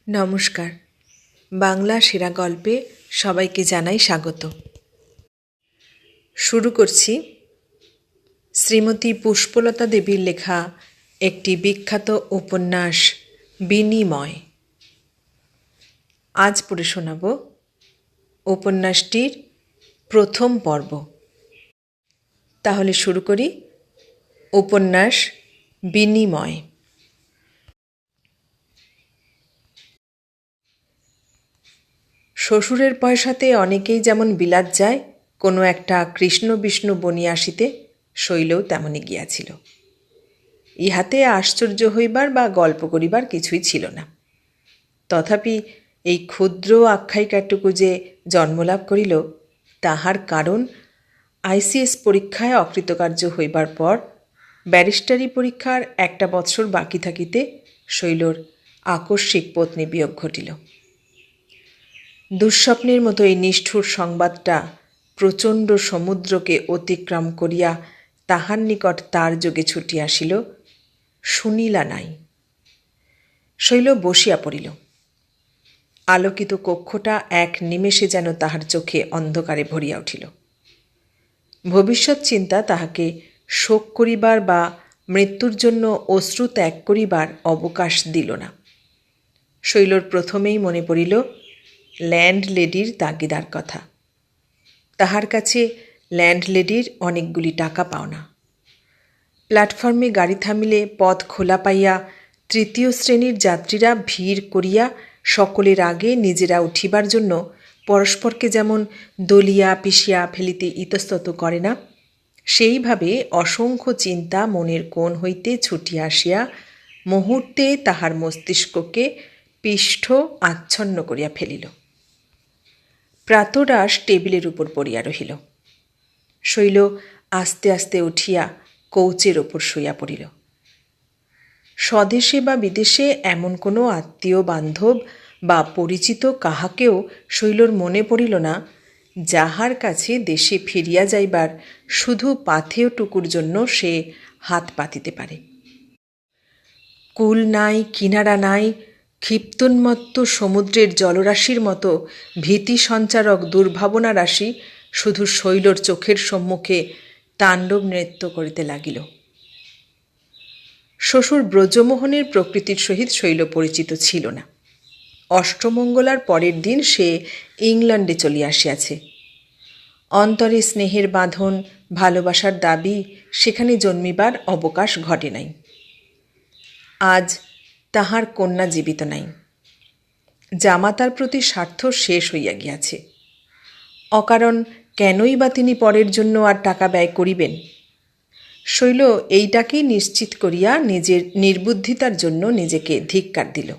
নমস্কার। বাংলা সেরা গল্পে সবাইকে জানাই স্বাগত। শুরু করছি শ্রীমতী পুষ্পলতা দেবীর লেখা একটি বিখ্যাত উপন্যাস বিনিময়। আজ পড়ে শোনাব উপন্যাসটির প্রথম পর্ব। তাহলে শুরু করি। উপন্যাস বিনিময়। শ্বশুরের পয়সাতে অনেকেই যেমন বিলাত যায়, কোনো একটা কৃষ্ণ বিষ্ণু বনিয়া আসিতে শৈলও তেমনই গিয়াছিল। ইহাতে আশ্চর্য হইবার বা গল্প করিবার কিছুই ছিল না। তথাপি এই ক্ষুদ্র আখ্যায়িকাটুকু যে জন্মলাভ করিল, তাহার কারণ আইসিএস পরীক্ষায় অকৃতকার্য হইবার পর ব্যারিস্টারি পরীক্ষার একটা বৎসর বাকি থাকিতে শৈলর আকস্মিক পত্নী বিয়োগ ঘটিল। দুঃস্বপ্নের মতো এই নিষ্ঠুর সংবাদটা প্রচণ্ড সমুদ্রকে অতিক্রম করিয়া তাহার নিকট তার যোগে ছুটিয়া আসিল। শুনিলা নাই। শৈল বসিয়া পড়িল। আলোকিত কক্ষটা এক নিমেষে যেন তাহার চোখে অন্ধকারে ভরিয়া উঠিল। ভবিষ্যৎ চিন্তা তাহাকে শোক করিবার বা মৃত্যুর জন্য অশ্রু ত্যাগ করিবার অবকাশ দিল না। শৈলর প্রথমেই মনে পড়িল ল্যান্ডলেডির তাগিদার কথা। তাহার কাছে ল্যান্ডলেডির অনেকগুলি টাকা পাওনা। প্ল্যাটফর্মে গাড়ি থামিলে পথ খোলা পাইয়া তৃতীয় শ্রেণীর যাত্রীরা ভিড় করিয়া সকলের আগে নিজেরা উঠিবার জন্য পরস্পরকে যেমন দলিয়া পিষিয়া ফেলিতে ইতস্তত করে না, সেইভাবে অসংখ্য চিন্তা মনের কোণ হইতে ছুটিয়া আসিয়া মুহূর্তে তাহার মস্তিষ্ককে পিষ্ঠ আচ্ছন্ন করিয়া ফেলিল। প্রাতরাশ টেবিলের উপর পড়িয়া রহিল। শৈল আস্তে আস্তে উঠিয়া কৌচের ওপর শুইয়া পড়িল। স্বদেশে বা বিদেশে এমন কোনো আত্মীয় বান্ধব বা পরিচিত কাহাকেও শৈলর মনে পড়িল না, যাহার কাছে দেশে ফিরিয়া যাইবার শুধু পাথেয়টুকুর জন্য সে হাত পাতিতে পারে। কুল নাই, কিনারা নাই, ক্ষিপ্তোন্মত্ত সমুদ্রের জলরাশির মতো ভীতি সঞ্চারক দুর্ভাবনা রাশি শুধু শৈলর চোখের সম্মুখে তাণ্ডব নৃত্য করিতে লাগিল। শ্বশুর ব্রজমোহনের প্রকৃতির সহিত শৈল পরিচিত ছিল না। অষ্টমঙ্গলার পরের দিন সে ইংল্যান্ডে চলিয়া আসিয়াছে। অন্তরে স্নেহের বাঁধন, ভালোবাসার দাবি সেখানে জন্মিবার অবকাশ ঘটে নাই। আজ তাহার কন্যা জীবিত নাই। জামাতার প্রতি স্বার্থ শেষ হইয়া গিয়াছে। অকারণ কেনই বা তিনি পরের জন্য আর টাকা ব্যয় করিবেন? শৈল এইটাকেই নিশ্চিত করিয়া নিজের নির্বুদ্ধিতার জন্য নিজেকে ধিক্কার দিল।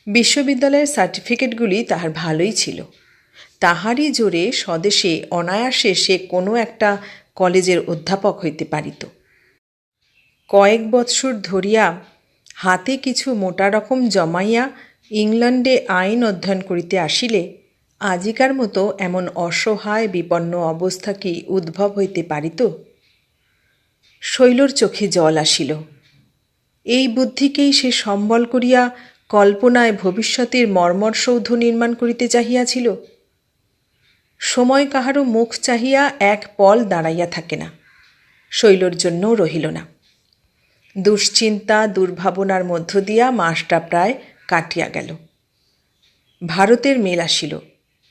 বিশ্ববিদ্যালয়ের সার্টিফিকেটগুলি তাহার ভালোই ছিল। তাহারই জোরে স্বদেশে অনায়াসে সে কোনো একটা কলেজের অধ্যাপক হইতে পারিত। কয়েক বৎসর ধরিয়া হাতে কিছু মোটা রকম জমাইয়া ইংল্যান্ডে আইন অধ্যয়ন করিতে আসিলে আজিকার মতো এমন অসহায় বিপন্ন অবস্থা কি উদ্ভব হইতে পারিত? শৈলর চোখে জল আসিল। এই বুদ্ধিকেই সে সম্বল করিয়া কল্পনায় ভবিষ্যতের মর্মরসৌধ নির্মাণ করিতে চাহিয়াছিল। সময় কাহারও মুখ চাহিয়া এক পল দাঁড়াইয়া থাকে না, শৈলর জন্যও রহিল না। দুশ্চিন্তা দুর্ভাবনার মধ্য দিয়া মাসটা প্রায় কাটিয়া গেল। ভারতের মেল আসিল।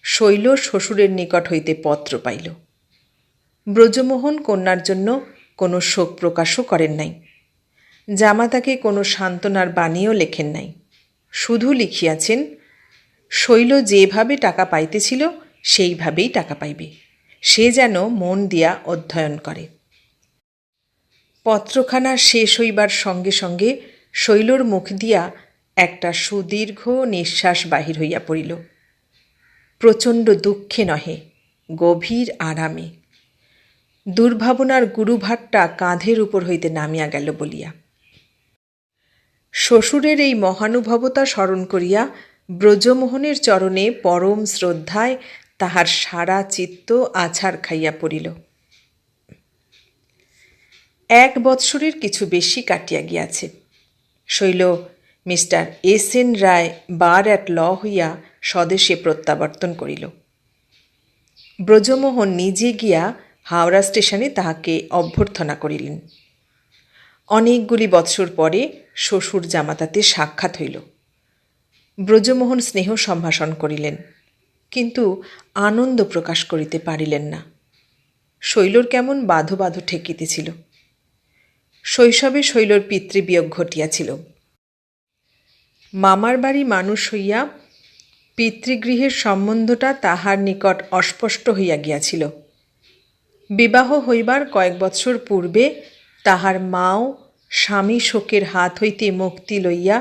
শৈল শ্বশুরের নিকট হইতে পত্র পাইল। ব্রজমোহন কন্যার জন্য কোনো শোক প্রকাশও করেন নাই। জামাতাকে কোনো সান্ত্বনার বাণীও লেখেন নাই। শুধু লিখিয়াছেন, শৈল যেভাবে টাকা পাইতেছিল সেইভাবেই টাকা পাইবে, সে যেন মন দিয়া অধ্যয়ন করে। পত্রখানা শেষ হইবার সঙ্গে সঙ্গে শৈলর মুখ দিয়া একটা সুদীর্ঘ নিঃশ্বাস বাহির হইয়া পড়িল। প্রচণ্ড দুঃখে নহে, গভীর আরামে। দুর্ভাবনার গুরুভারটা কাঁধের উপর হইতে নামিয়া গেল বলিয়া। শ্বশুরের এই মহানুভবতা স্মরণ করিয়া ব্রজমোহনের চরণে পরম শ্রদ্ধায় তাহার সারা চিত্ত আছাড় খাইয়া পড়িল। 1 বৎসরের কিছু বেশি কাটিয়া গিয়াছে। শৈল mister S N. Roy bar at law হইয়া স্বদেশে প্রত্যাবর্তন করিল। ব্রজমোহন নিজে গিয়া হাওড়া স্টেশনে তাহাকে অভ্যর্থনা করিলেন। অনেকগুলি বৎসর পরে শ্বশুর জামাতাতে সাক্ষাৎ হইল। ব্রজমোহন স্নেহ সম্ভাষণ করিলেন, কিন্তু আনন্দ প্রকাশ করিতে পারিলেন না। শৈলর কেমন বাধো বাধো ঠেকিতেছিল। শৈশবে শৈলর পিতৃবিয়োগ ঘটিয়াছিল। মামার বাড়ি মানুষ হইয়া পিতৃগৃহের সম্বন্ধটা তাহার নিকট অস্পষ্ট হইয়া গিয়াছিল। বিবাহ হইবার কয়েক বৎসর পূর্বে তাহার মাও স্বামী শোকের হাত হইতে মুক্তি লইয়া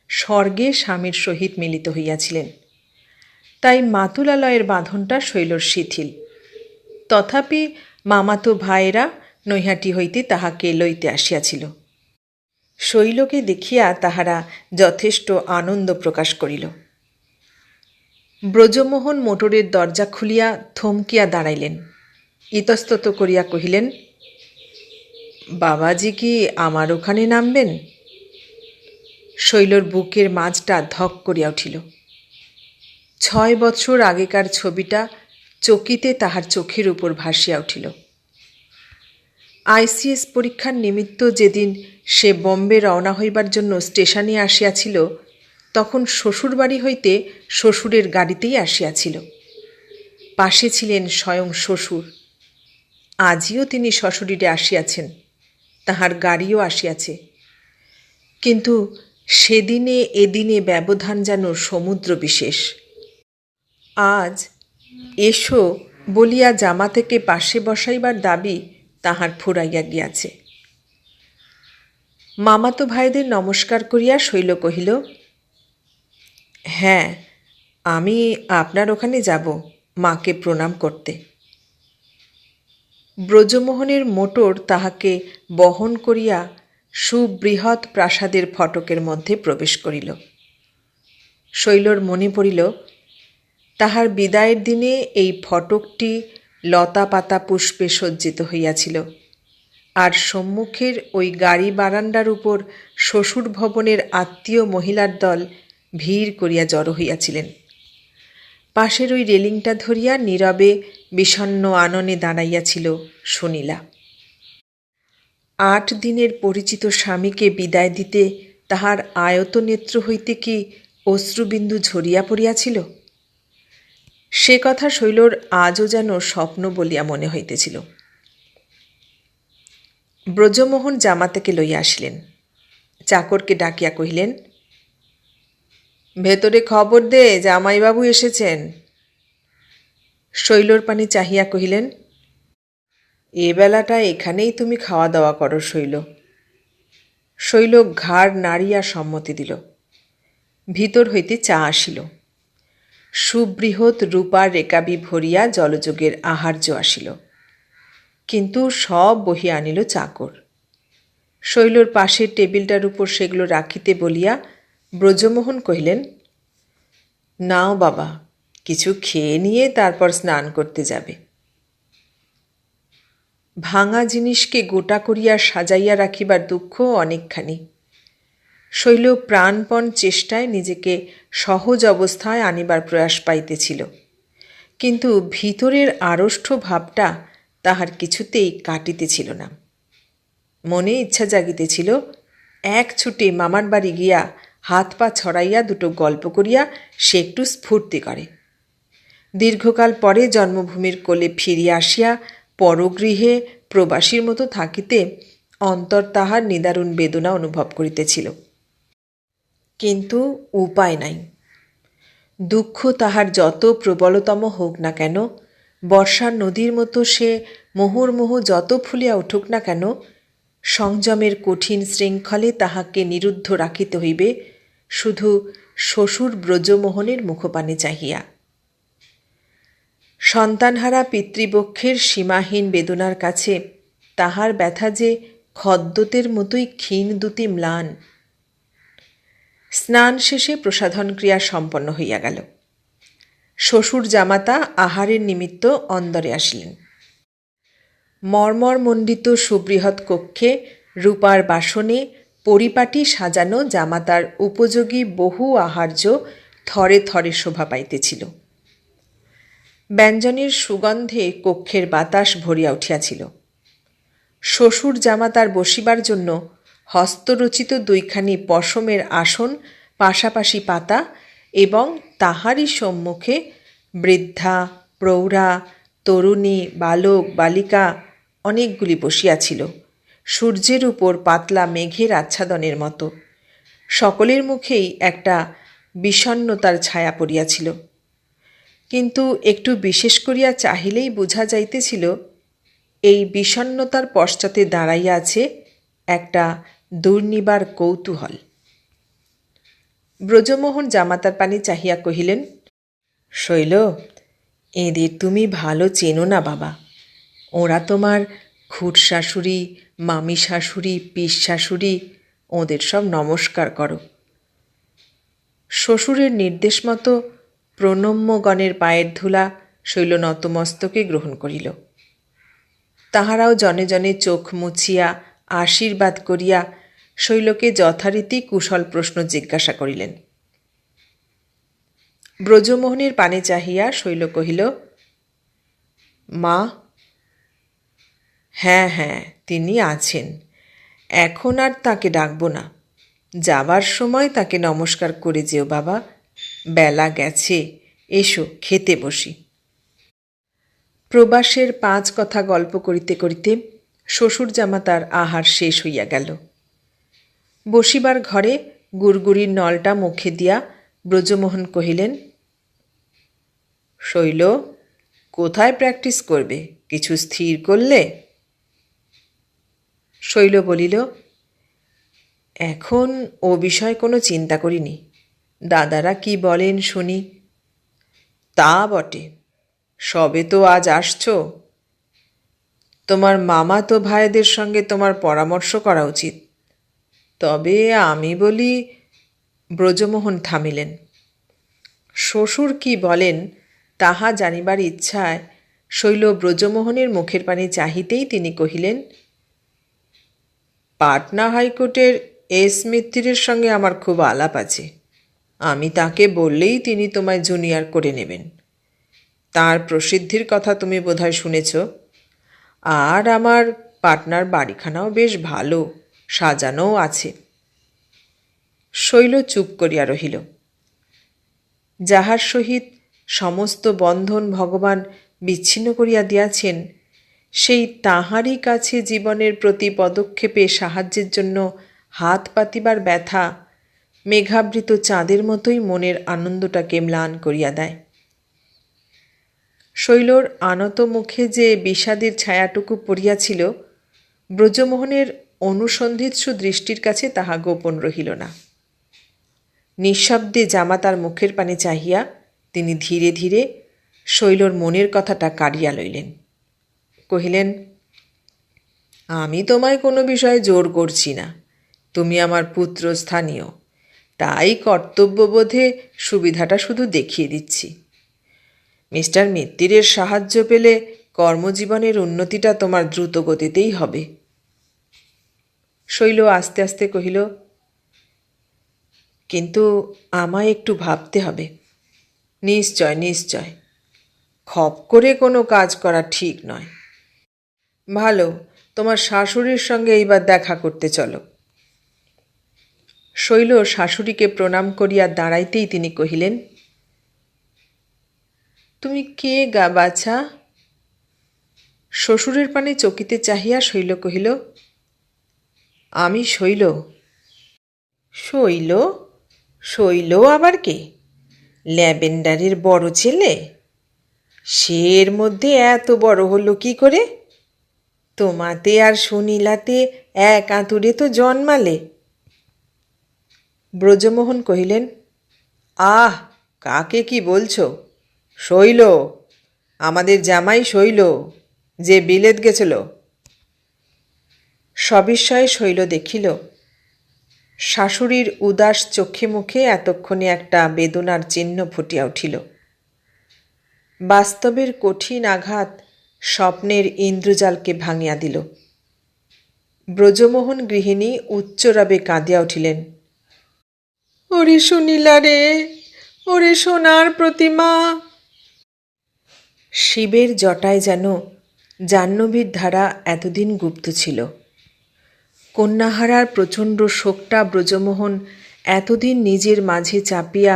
স্বর্গে স্বামীর সহিত মিলিত হইয়াছিলেন। তাই মাতুলালয়ের বাঁধনটা শৈলর শিথিল। তথাপি মামাতো ভাইয়েরা নৈহাটি হইতে তাহাকে লইতে আসিয়াছিল। শৈলকে দেখিয়া তাহারা যথেষ্ট আনন্দ প্রকাশ করিল। ব্রজমোহন মোটরের দরজা খুলিয়া থমকিয়া দাঁড়াইলেন। ইতস্তত করিয়া কহিলেন, বাবাজি কি আমার ওখানে নামবেন? শৈলর বুকের মাঝটা ধক করিয়া উঠিল। 6 বৎসর আগেকার ছবিটা চকিতে তাহার চোখের উপর ভাসিয়া উঠিল। আইসিএস পরীক্ষার নিমিত্ত যেদিন সে বম্বে রওনা হইবার জন্য স্টেশনে আসিয়াছিল, তখন শ্বশুরবাড়ি হইতে শ্বশুরের গাড়িতেই আসিয়াছিল। পাশে ছিলেন স্বয়ং শ্বশুর। আজিও তিনি শ্বশুরিরে আসিয়াছেন, তাহার গাড়িও আসিয়াছে। কিন্তু সেদিনে এদিনে ব্যবধান যেন সমুদ্র বিশেষ। আজ এসো বলিয়া জামাতাকে পাশে বসাইবার দাবি তাহার ফুরাইয়া গিয়াছে। মামাতো ভাইদের নমস্কার করিয়া শৈল কহিল, হ্যাঁ, আমি আপনার ওখানে যাব মাকে প্রণাম করতে। ব্রজমোহনের মোটর তাহাকে বহন করিয়া সুবৃহৎ প্রাসাদের ফটকের মধ্যে প্রবেশ করিল। শৈলর মনে পড়িল, তাহার বিদায়ের দিনে এই ফটকটি লতা পাতা পুষ্পে সজ্জিত হইয়াছিল, আর সম্মুখের ওই গাড়ি বারান্দার উপর শ্বশুর ভবনের আত্মীয় মহিলার দল ভিড় করিয়া জড়ো হইয়াছিলেন। পাশের ওই রেলিংটা ধরিয়া নীরবে বিষণ্ণ আননে দাঁড়াইয়াছিল সুনীলা। 8 দিনের পরিচিত স্বামীকে বিদায় দিতে তাহার আয়ত নেত্র হইতে কি অশ্রুবিন্দু ঝরিয়া পড়িয়াছিল? সে কথা শৈলর আজও যেন স্বপ্ন বলিয়া মনে হইতেছিল। ব্রজমোহন জামাতাকে লইয়া আসিলেন। চাকরকে ডাকিয়া কহিলেন, ভেতরে খবর দে, জামাইবাবু এসেছেন। শৈলর পানে চাহিয়া কহিলেন, এ বেলাটা এখানেই তুমি খাওয়া দাওয়া করো শৈল। শৈল ঘাড় নাড়িয়া সম্মতি দিল। ভিতর হইতে চা আসিল। সুবৃহৎ রূপার রেকাবি ভরিয়া জলযোগের আহার্য আসিল, কিন্তু সব বহিয়া আনিল চাকর। শৈলর পাশের টেবিলটার উপর সেগুলো রাখিতে বলিয়া ব্রজমোহন কহিলেন, নাও বাবা, কিছু খেয়ে নিয়ে তারপর স্নান করতে যাবে। ভাঙা জিনিসকে গোটা করিয়া সাজাইয়া রাখিবার দুঃখ অনেকখানি। শৈল প্রাণপণ চেষ্টায় নিজেকে সহজ অবস্থায় আনিবার প্রয়াস পাইতেছিল, কিন্তু ভিতরের আড়ষ্ঠ ভাবটা তাহার কিছুতেই কাটিতেছিল না। মনে ইচ্ছা জাগিতেছিল, এক ছুটে মামার বাড়ি গিয়া হাত পা ছড়াইয়া দুটো গল্প করিয়া সে একটু স্ফূর্তি করে। দীর্ঘকাল পরে জন্মভূমির কোলে ফিরিয়া আসিয়া পরগৃহে প্রবাসীর মতো থাকিতে অন্তর তাহার নিদারুণ বেদনা অনুভব করিতেছিল। কিন্তু উপায় নাই। দুঃখ তাহার যত প্রবলতম হোক না কেন, বর্ষার নদীর মতো সে মুহুর্মুহ যত ফুলিয়া উঠুক না কেন, সংযমের কঠিন শৃঙ্খলে তাহাকে নিরুদ্ধ রাখিতে হইবে শুধু শ্বশুর ব্রজমোহনের মুখপানে চাহিয়া। সন্তানহারা পিতৃপক্ষের সীমাহীন বেদনার কাছে তাহার ব্যথা যে খদ্যোতের মতোই ক্ষীণ দুটি ম্লান। স্নান শেষে প্রসাধন ক্রিয়া সম্পন্ন হইয়া গেল। শ্বশুর জামাতা আহারের নিমিত্ত অন্দরে আসিলেন। মর্মরমণ্ডিত সুবৃহৎ কক্ষে রূপার বাসনে পরিপাটি সাজানো জামাতার উপযোগী বহু আহার্য থরে থরে শোভা পাইতেছিল। ব্যঞ্জনের সুগন্ধে কক্ষের বাতাস ভরিয়া উঠিয়াছিল। শ্বশুর জামাতার বসিবার জন্য হস্তরচিত দুইখানি পশমের আসন পাশাপাশি পাতা এবং তাহারই সম্মুখে বৃদ্ধা, প্রৌঢ়া, তরুণী, বালক, বালিকা অনেকগুলি বসিয়াছিল, সূর্যের উপর পাতলা মেঘের আচ্ছাদনের মতো। সকলের মুখেই একটা বিষণ্ণতার ছায়া পড়িয়াছিল, কিন্তু একটু বিশেষ করিয়া চাহিলেই বোঝা যাইতেছিল এই বিষণ্ণতার পশ্চাতে দাঁড়াইয়া আছে একটা দুর্নিবার কৌতূহল। ব্রজমোহন জামাতার পানে চাহিয়া কহিলেন, শৈল, এদের তুমি ভালো চেনো না বাবা। ওরা তোমার খুড় শাশুড়ি, মামি শাশুড়ি, পিস শাশুড়ি, ওদের সব নমস্কার করো। শ্বশুরের নির্দেশ মতো প্রণম্যগণের পায়ের ধুলা শৈল নতমস্তকে গ্রহণ করিল। তাহারাও জনে জনে চোখ মুছিয়া আশীর্বাদ করিয়া শৈলকে যথারীতি কুশল প্রশ্ন জিজ্ঞাসা করিলেন। ব্রজমোহনের পানে চাহিয়া শৈল কহিল, মা? হ্যাঁ হ্যাঁ, তিনি আছেন। এখন আর তাকে ডাকব না। যাবার সময় তাকে নমস্কার করে যেও বাবা। বেলা গেছে, এসো খেতে বসি। প্রবাসের 5 কথা গল্প করিতে করিতে শ্বশুর জামাতার আহার শেষ হইয়া গেল। বসিবার ঘরে গুড়গুড়ির নলটা মুখে দিয়া ব্রজমোহন কহিলেন, শৈল, কোথায় প্র্যাকটিস করবে? কিছু স্থির করলে? শৈল বলিল, এখন ও বিষয়ে কোনো চিন্তা করিনি। দাদারা কি বলেন শুনি। তা বটে, সবে তো আজ আসছ। তোমার মামাতো ভাইদের সঙ্গে তোমার পরামর্শ করা উচিত। তবে আমি বলি। ব্রজমোহন থামিলেন। শ্বশুর কি বলেন তাহা জানিবার ইচ্ছায় শৈল ব্রজমোহনের মুখের পানে চাহিতেই তিনি কহিলেন, পাটনা হাইকোর্টের এস মিত্তিরের সঙ্গে আমার খুব আলাপ আছে। আমি তাকে বললেই তিনি তোমায় জুনিয়র করে নেবেন। তার প্রসিদ্ধির কথা তুমি বোধহয় শুনেছ। আর আমার পাটনার বাড়িখানাও বেশ ভালো, সাজানোও আছে। শৈল চুপ করিয়া রহিল। যাহার সহিত সমস্ত বন্ধন ভগবান বিচ্ছিন্ন করিয়া দিয়াছেন, সেই তাহারই কাছে জীবনের প্রতি পদক্ষেপে সাহায্যের জন্য হাত পাতিবার ব্যথা মেঘাবৃত চাঁদের মতোই মনের আনন্দটাকে ম্লান করিয়া দেয়। শৈলর আনত মুখে যে বিষাদের ছায়াটুকু পড়িয়াছিল, ব্রজমোহনের অনুসন্ধিৎসু দৃষ্টির কাছে তাহা গোপন রহিল না। নিঃশব্দে জামাতার মুখের পানে চাহিয়া তিনি ধীরে ধীরে শৈলর মনের কথাটা কাড়িয়া লইলেন। কহিলেন, আমি তোমায় কোনো বিষয়ে জোর করছি না। তুমি আমার পুত্র স্থানীয়, তাই কর্তব্যবোধে সুবিধাটা শুধু দেখিয়ে দিচ্ছি। মিস্টার মিত্তিরের সাহায্য পেলে কর্মজীবনের উন্নতিটা তোমার দ্রুত গতিতেই হবে। শৈল আস্তে আস্তে কহিল, কিন্তু আমায় একটু ভাবতে হবে। নিশ্চয় নিশ্চয়, খপ করে কোনো কাজ করা ঠিক নয়। ভালো, তোমার শাশুড়ির সঙ্গে এইবার দেখা করতে চলো। শৈল শাশুড়িকে প্রণাম করিয়া দাঁড়াইতেই তিনি কহিলেন, তুমি কে গা বাছা? শ্বশুরের পানে চকিতে চাহিয়া শৈল কহিল, আমি শৈল। শৈল? শৈল আবার কে? ল্যাভেন্ডারের বড় ছেলে? সে এর মধ্যে এত বড় হলো কি করে? তোমাতে আর সুনীলাতে এক আঁতুড়ে তো জন্মালে। ব্রজমোহন কহিলেন, আহ, কাকে কি বলছো? শৈল, আমাদের জামাই শৈল, যে বিলেত গেছিল। সবিস্ময়ে শৈল দেখিল শাশুড়ির উদাস চোখে মুখে এতক্ষণে একটা বেদনার চিহ্ন ফুটিয়া উঠিল। বাস্তবের কঠিন আঘাত স্বপ্নের ইন্দ্রজালকে ভাঙিয়া দিল। ব্রজমোহন গৃহিণী উচ্চরবে কাঁদিয়া উঠিলেন। ওরে সুনীলা রে, ওরে সোনার প্রতিমা। শিবের জটায় যেন জাহ্নবীর ধারা এতদিন গুপ্ত ছিল। কন্যাহারার প্রচণ্ড শোকটা ব্রজমোহন এতদিন নিজের মাঝে চাপিয়া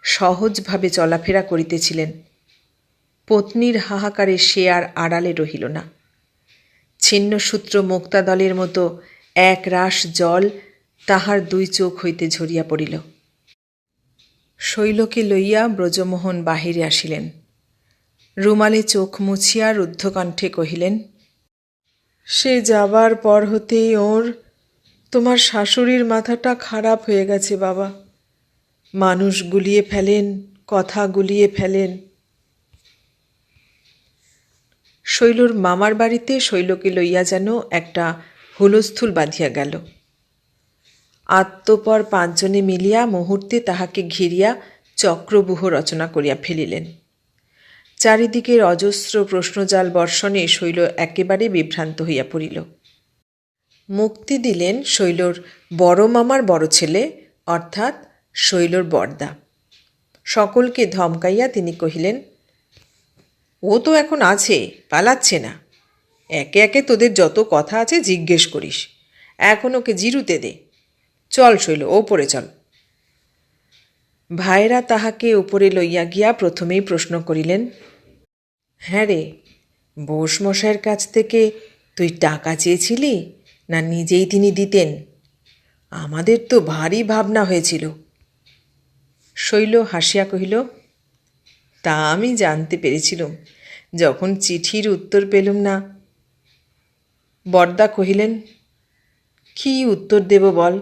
সহজভাবে চলাফেরা করিতেছিলেন। পত্নীর হাহাকারে সে আর আড়ালে রহিল না। ছিন্নসূত্র মুক্তাদলের মতো এক রাশ জল তাহার দুই চোখ হইতে ঝরিয়া পড়িল। শৈলকে লইয়া ব্রজমোহন বাহিরে আসিলেন। রুমালে চোখ মুছিয়া রুদ্ধকণ্ঠে কহিলেন, সে যাবার পর হতেই ওর তোমার শাশুড়ির মাথাটা খারাপ হয়ে গেছে বাবা। মানুষ গুলিয়ে ফেলেন, কথা গুলিয়ে ফেলেন। শৈলর মামার বাড়িতে শৈলকে লইয়া যেন একটা হুলস্থুল বাঁধিয়া গেল। আত্মপর পাঁচজনে মিলিয়া মুহূর্তে তাহাকে ঘিরিয়া চক্রব্যূহ রচনা করিয়া ফেলিলেন। চারিদিকের অজস্র প্রশ্নজাল বর্ষণে শৈল একেবারে বিভ্রান্ত হইয়া পড়িল। মুক্তি দিলেন শৈলর বড় মামার বড় ছেলে, অর্থাৎ শৈলর বরদা। সকলকে ধমকাইয়া তিনি কহিলেন, ও তো এখন আছে, পালাচ্ছে না। একে একে তোদের যত কথা আছে জিজ্ঞেস করিস। এখন ওকে জিরুতে দে। চল শৈল, ওপরে চল। ভাইরা তাহাকে উপরে লইয়া গিয়া প্রথমেই প্রশ্ন করিলেন, হ্যাঁ রে, বোসমশাইয়ের কাছ থেকে তুই টাকা চেয়েছিলি না নিজেই তিনি দিতেন? আমাদের তো ভারী ভাবনা হয়েছিল। শৈল হাসিয়া কহিল, তা আমি জানতে পেরেছিলুম যখন চিঠির উত্তর পেলুম না। বরদা কহিলেন, কি উত্তর দেব বল?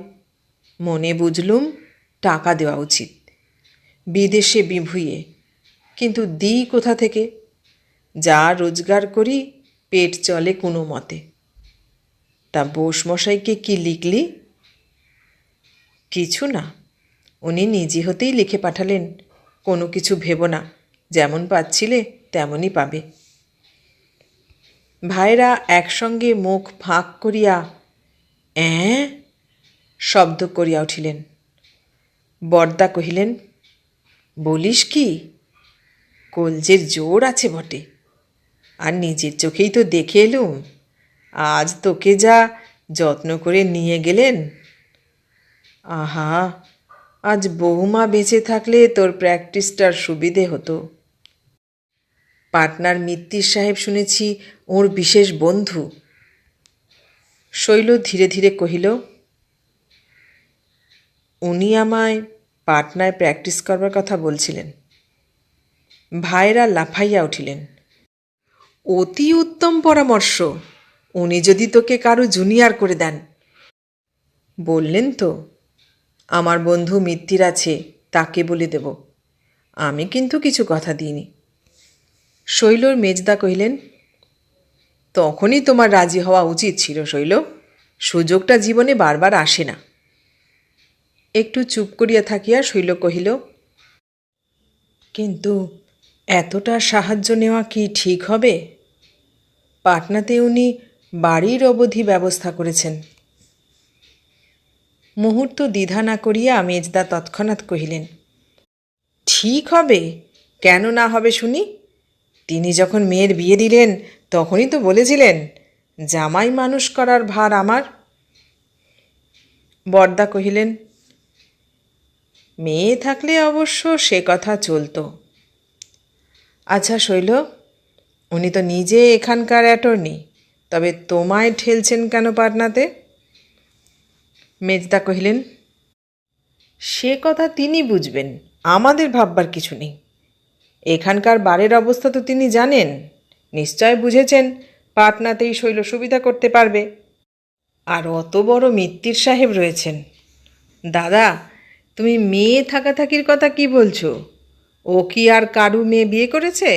মনে বুঝলুম টাকা দেওয়া উচিত, বিদেশে বিভুঁইয়ে, কিন্তু দিই কোথা থেকে? যা রোজগার করি পেট চলে কোনো মতে। তা বোসমশাইকে কি লিখলি? কিছু না, উনি নিজে হতেই লিখে পাঠালেন, কোনো কিছু ভেবো না, যেমন পাচ্ছিলে তেমনই পাবে। ভাইরা একসঙ্গে মুখ ফাঁক করিয়া শব্দ করিয়া উঠিলেন। বরদা কহিলেন, বলিস কি? কলজের জোর আছে বটে, আর নিজের চোখেই তো দেখে এলুম। আজ তোকে যা যত্ন করে নিয়ে গেলেন। আহা, আজ বৌমা বেঁচে থাকলে তোর প্র্যাকটিসটার সুবিধে হতো। পাটনার মিত্তির সাহেব শুনেছি ওর বিশেষ বন্ধু। শৈল ধীরে ধীরে কহিল, উনি আমায় পাটনায় প্র্যাকটিস করবার কথা বলছিলেন। ভাইরা লাফাইয়া উঠিলেন। অতি উত্তম পরামর্শ, উনি যদি তোকে কারো জুনিয়র করে দেন। বললেন তো, আমার বন্ধু মিত্তির আছে, তাকে বলে দেব। আমি কিন্তু কিছু কথা দিইনি। শৈলর মেজদা কহিলেন, তখনই তোমার রাজি হওয়া উচিত ছিল শৈল, সুযোগটা জীবনে বারবার আসে না। একটু চুপ করিয়া থাকিয়া শৈল কহিল, কিন্তু এতটা সাহায্য নেওয়া কি ঠিক হবে? পাটনাতে উনি বাড়ির অবধি ব্যবস্থা করেছেন। মুহূর্ত দ্বিধা না করিয়া মেজদা তৎক্ষণাৎ কহিলেন, ঠিক হবে, কেন না হবে শুনি? তিনি যখন মেয়ের বিয়ে দিলেন তখনই তো বলেছিলেন, জামাই মানুষ করার ভার আমার। বরদা কহিলেন, মেয়ে থাকলে অবশ্য সে কথা চলত। আচ্ছা শৈল, উনি তো নিজে এখানকার অ্যাটর্নি, তবে তোমায় ঠেলছেন কেন পাটনাতে? মেজদা কহিলেন, সে কথা তিনি বুঝবেন, আমাদের ভাববার কিছু নেই। এখানকার বাড়ির অবস্থা তো তিনি জানেন, নিশ্চয় বুঝেছেন পাটনাতেই শৈল সুবিধা করতে পারবে। আর অত বড় মিত্তির সাহেব রয়েছেন। দাদা, তুমি মেয়ে থাকাথাকির কথা কি বলছো? ও কি আর কারু মেয়ে বিয়ে করেছে?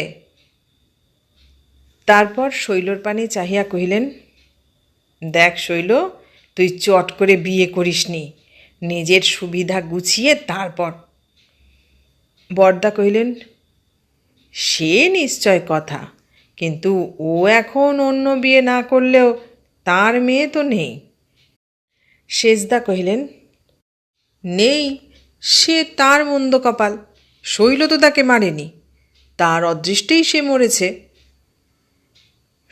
তারপর শৈলর পানে চাহিয়া কহিলেন, দেখ শৈল, তুই চট করে বিয়ে করিসনি, নিজের সুবিধা গুছিয়ে তারপর। বরদা কহিলেন, সে নিশ্চয় কথা, কিন্তু ও এখন অন্য বিয়ে না করলেও তার মেয়ে তো নেই। সেজদা কহিলেন, নেই, সে তার মন্দ কপাল, শৈল তো তাকে মারেনি, তার অদৃষ্টেই সে মরেছে।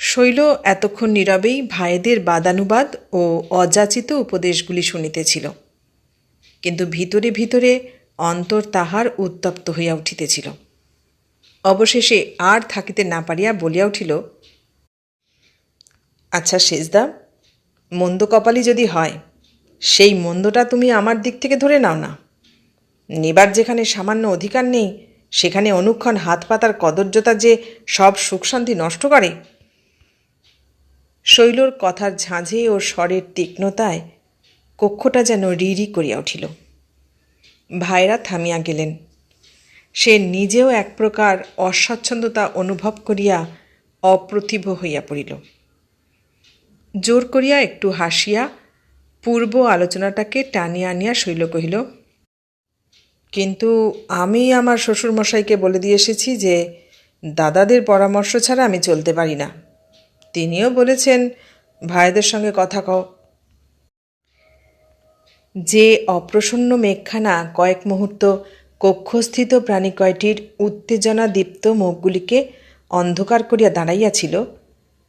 শৈল এতক্ষণ নীরবেই ভাইদের বাদানুবাদ ও অযাচিত উপদেশগুলি শুনিতেছিল, কিন্তু ভিতরে ভিতরে অন্তর তাহার উত্তপ্ত হইয়া উঠিতেছিল। অবশেষে আর থাকিতে না পারিয়া বলিয়া উঠিল, আচ্ছা সেজদা, মন্দ কপালই যদি হয়, সেই মন্দটা তুমি আমার দিক থেকে ধরে নাও না। নেবার যেখানে সামান্য অধিকার নেই, সেখানে অনুক্ষণ হাত পাতার কদর্যতা যে সব সুখশান্তি নষ্ট করে। শৈলর কথার ঝাঁঝে ও স্বরের তীক্ষ্ণতায় কক্ষটা যেন রিরি করিয়া উঠিল। ভাইরা থামিয়া গেলেন। সে নিজেও এক প্রকার অস্বাচ্ছন্দ্যতা অনুভব করিয়া অপ্রতিভ হইয়া পড়িল। জোর করিয়া একটু হাসিয়া পূর্ব আলোচনাটাকে টানিয়া আনিয়া শৈল কহিল, কিন্তু আমি আমার শ্বশুরমশাইকে বলে দিয়ে এসেছি যে দাদাদের পরামর্শ ছাড়া আমি চলতে পারি না। তিনিও বলেছেন ভাইদের সঙ্গে কথা কও। যে অপ্রসন্ন মেঘখানা কয়েক মুহূর্ত কক্ষস্থিত প্রাণী কয়টির উত্তেজনাদীপ্ত মুখগুলিকে অন্ধকার করিয়া দাঁড়াইয়াছিল,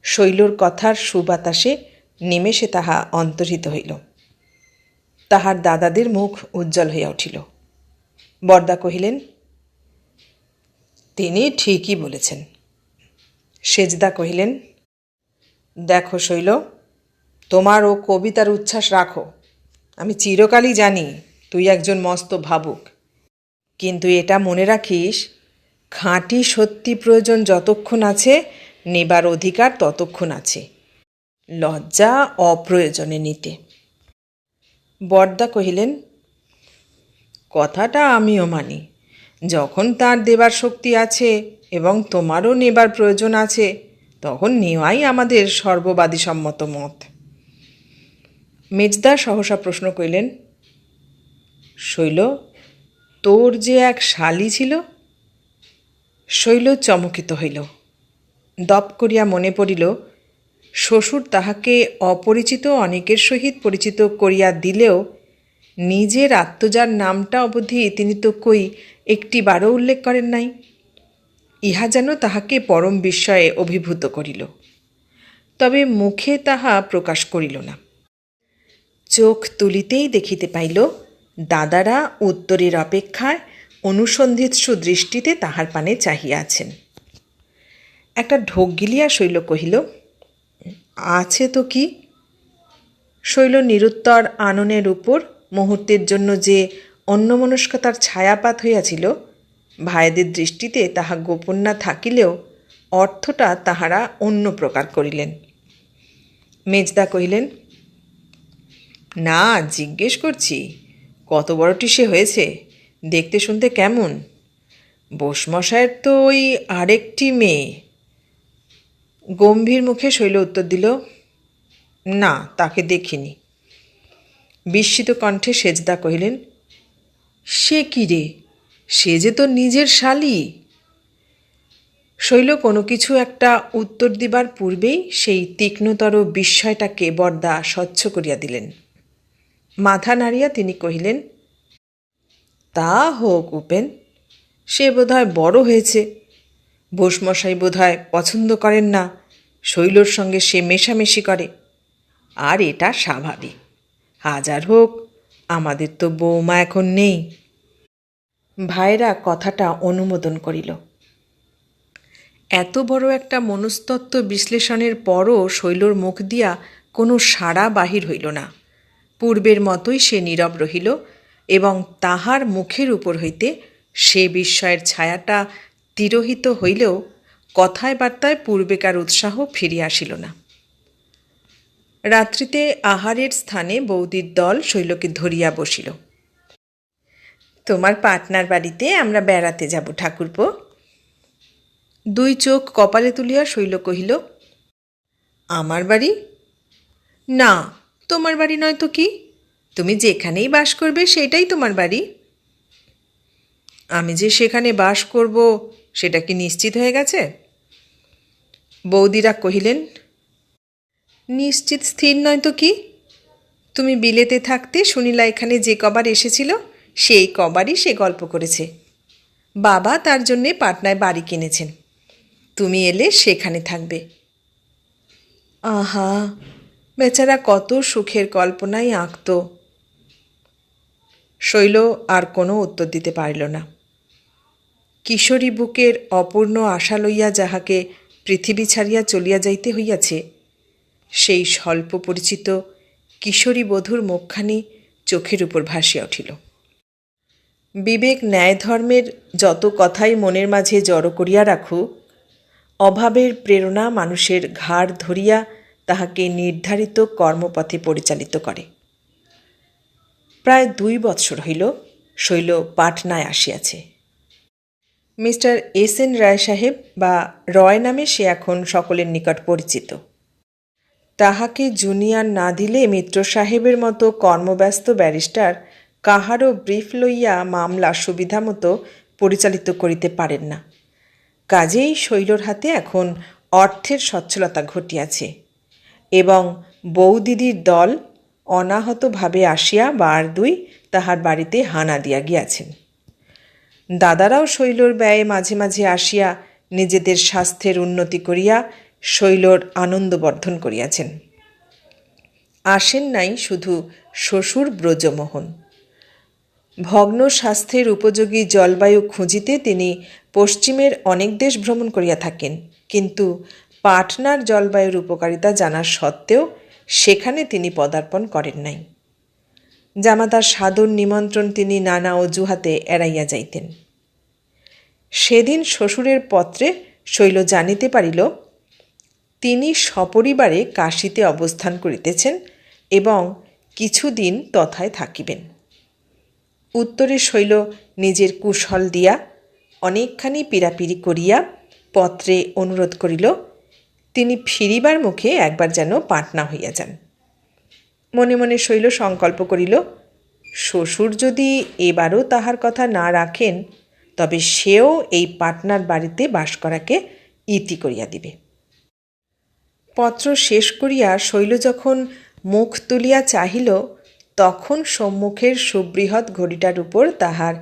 শৈলর কথার সুবাতাসে নিমেষে তাহা অন্তর্হিত হইল। তাহার দাদাদের মুখ উজ্জ্বল হইয়া উঠিল। বরদা কহিলেন, তিনি ঠিকই বলেছেন। সেজদা কহিলেন, দেখো শৈল, তোমার ও কবিতার উচ্ছ্বাস রাখো। আমি চিরকালই জানি তুই একজন মস্ত ভাবুক, কিন্তু এটা মনে রাখিস, খাঁটি সত্যি প্রয়োজন যতক্ষণ আছে, নেবার অধিকার ততক্ষণ আছে। লজ্জা অপ্রয়োজনে নিতে। বরদা কহিলেন, কথাটা আমিও মানি। যখন তার দেবার শক্তি আছে এবং তোমারও নেবার প্রয়োজন আছে, তখন নেওয়াই আমাদের সর্ববাদীসম্মত মত। মেজদা সহসা প্রশ্ন করিলেন, শৈল, তোর যে এক শালী ছিল? শৈল চমকিত হইল। দপ করিয়া মনে পড়িল, শ্বশুর তাহাকে অপরিচিত অনেকের সহিত পরিচিত করিয়া দিলেও নিজের আত্মজার নামটা অবধি তিনি তো কই একটিবারও উল্লেখ করেন নাই। ইহা যেন তাহাকে পরম বিস্ময়ে অভিভূত করিল, তবে মুখে তাহা প্রকাশ করিল না। চোখ তুলিতেই দেখিতে পাইল, দাদারা উত্তরের অপেক্ষায় অনুসন্ধিৎসু দৃষ্টিতে তাহার পানে চাহিয়া আছেন। একটা ঢোক গিলিয়া শৈল কহিল, আছে তো কি? শৈল নিরুত্তর আননের উপর মুহূর্তের জন্য যে অন্যমনস্কতার ছায়াপাত হইয়াছিল, ভাইদের দৃষ্টিতে তাহা গোপন না থাকিলেও অর্থটা তাহারা অন্য প্রকার করিলেন। মেজদা কহিলেন, না, জিজ্ঞেস করছি, কত বড়টি সে হয়েছে, দেখতে শুনতে কেমন? বোসমশায়ের তো ওই আরেকটি মেয়ে। গম্ভীর মুখে শৈল উত্তর দিল, না, তাকে দেখিনি। বিস্মিত কণ্ঠে সেজদা কহিলেন, সে কি রে, সে যে তোর নিজের শালী। শৈল কোনো কিছু একটা উত্তর দিবার পূর্বেই সেই তীক্ষ্ণতর বিস্ময়টাকে বরদা স্বচ্ছ করিয়া দিলেন। মাথা নাড়িয়া তিনি কহিলেন, তা হোক উপেন, সে বোধহয় বড় হয়েছে। বোসমশাই বোধহয় পছন্দ করেন না শৈলর সঙ্গে সে মেশামেশি করে, আর এটা স্বাভাবিক। হাজার হোক, আমাদের তো বৌমা এখন নেই। ভাইরা কথাটা অনুমোদন করিল। এত বড় একটা মনস্তত্ত্ব বিশ্লেষণের পরও শৈলর মুখ দিয়া কোনো সাড়া বাহির হইল না। পূর্বের মতোই সে নীরব রহিল, এবং তাহার মুখের উপর হইতে সে বিস্ময়ের ছায়াটা তিরোহিত হইলেও কথায় বার্তায় পূর্বেকার উৎসাহ ফিরিয়া আসিল না। রাত্রিতে আহারের স্থানে বৌদির দল শৈলকে ধরিয়া বসিল। তোমার পাটনার বাড়িতে আমরা বেড়াতে যাব ঠাকুরপো। দুই চোখ কপালে তুলিয়া শৈল কহিল, আমার বাড়ি? না, তোমার বাড়ি নয় তো কি? তুমি যেখানেই বাস করবে সেটাই তোমার বাড়ি। আমি যে সেখানে বাস করব সেটা কি নিশ্চিত হয়ে গেছে? বৌদিরা কহিলেন, নিশ্চিত স্থির নয় তো কি? তুমি বিলেতে থাকতে সুনীলা এখানে যে কবার এসেছিল সেই কবারই সে গল্প করেছে। বাবা তার জন্যে পাটনায় বাড়ি কিনেছেন, তুমি এলে সেখানে থাকবে। আহা, বেচারা কত সুখের কল্পনাই আঁকত। শৈল আর কোনো উত্তর দিতে পারিল না। কিশোরী বুকের অপূর্ণ আশা লইয়া যাহাকে পৃথিবী ছাড়িয়া চলিয়া যাইতে হইয়াছে, সেই স্বল্প পরিচিত কিশোরী বধূর মুখখানি চোখের উপর ভাসিয়া উঠিল। বিবেক ন্যায় ধর্মের যত কথাই মনের মাঝে জড়ো করিয়া রাখুক, অভাবের প্রেরণা মানুষের ঘাড় ধরিয়া তাহাকে নির্ধারিত কর্মপথে পরিচালিত করে। প্রায় 2 বৎসর হইল শৈল পাটনায় আসিয়াছে। Mister S N. রায় সাহেব বা রয় নামে সে এখন সকলের নিকট পরিচিত। তাহাকে জুনিয়র না দিলে মিত্র সাহেবের মতো কর্মব্যস্ত ব্যারিস্টার কাহারও ব্রিফ লইয়া মামলা সুবিধা মতো পরিচালিত করিতে পারেন না। কাজেই শৈলর হাতে এখন অর্থের সচ্ছলতা ঘটিয়াছে এবং বৌদিদির দল অনাহতভাবে আসিয়া 2 তাহার বাড়িতে হানা দিয়া গিয়াছেন। দাদারাও শৈলর ব্যয়ে মাঝে মাঝে আসিয়া নিজেদের স্বাস্থ্যের উন্নতি করিয়া শৈলর আনন্দবর্ধন করিয়াছেন। আসেন নাই শুধু শ্বশুর ব্রজমোহন। ভগ্ন স্বাস্থ্যের উপযোগী জলবায়ু খুঁজিতে তিনি পশ্চিমের অনেক দেশ ভ্রমণ করিয়া থাকেন, কিন্তু পাটনার জলবায়ুর উপকারিতা জানা সত্ত্বেও সেখানে তিনি পদার্পণ করেন নাই। জামাতার সাদর নিমন্ত্রণ তিনি নানা অজুহাতে এড়াইয়া যাইতেন। সেদিন শ্বশুরের পত্রে শৈল জানিতে পারিল তিনি সপরিবারে কাশীতে অবস্থান করিতেছেন এবং কিছুদিন তথায় থাকিবেন। উত্তরে শৈল নিজের কুশল দিয়া অনেকখানি পীড়াপিড়ি করিয়া পত্রে অনুরোধ করিল তিনি ফিরিবার মুখে একবার যেন পাটনা হইয়া যান। মনে মনে শৈল সংকল্প করিল শ্বশুর যদি এবারও তাহার কথা না রাখেন তবে সেও এই পাটনার বাড়িতে বাস করাকে ইতি করিয়া দিবে। পত্র শেষ করিয়া শৈল যখন মুখ তুলিয়া চাহিল তখন সম্মুখের সুবৃহৎ ঘড়িটার উপর তাহার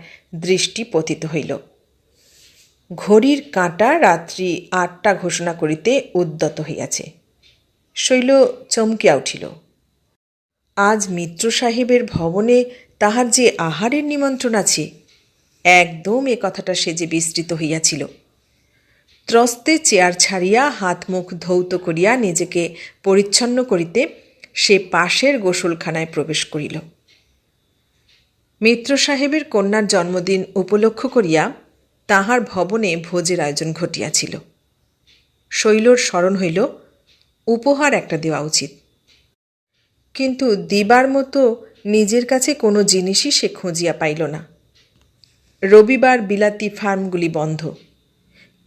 দৃষ্টি পতিত হইল। ঘড়ির কাঁটা রাত্রি 8টা ঘোষণা করিতে উদ্যত হইয়াছে। শৈল চমকিয়া উঠিল। আজ মিত্র সাহেবের ভবনে তাহার যে আহারের নিমন্ত্রণ আছে, একদম এ কথাটা সে যে বিস্তৃত হইয়াছিল। ত্রস্তে চেয়ার ছাড়িয়া হাত মুখ ধৌত করিয়া নিজেকে পরিচ্ছন্ন করিতে সে পাশের গোসলখানায় প্রবেশ করিল। মিত্র সাহেবের কন্যার জন্মদিন উপলক্ষ করিয়া তাহার ভবনে ভোজের আয়োজন ঘটিয়াছিল। শৈলর স্মরণ হইল উপহার একটা দেওয়া উচিত, কিন্তু দিবার মতো নিজের কাছে কোনো জিনিসই সে খুঁজিয়া পাইল না। রবিবার বিলাতি ফার্মগুলি বন্ধ,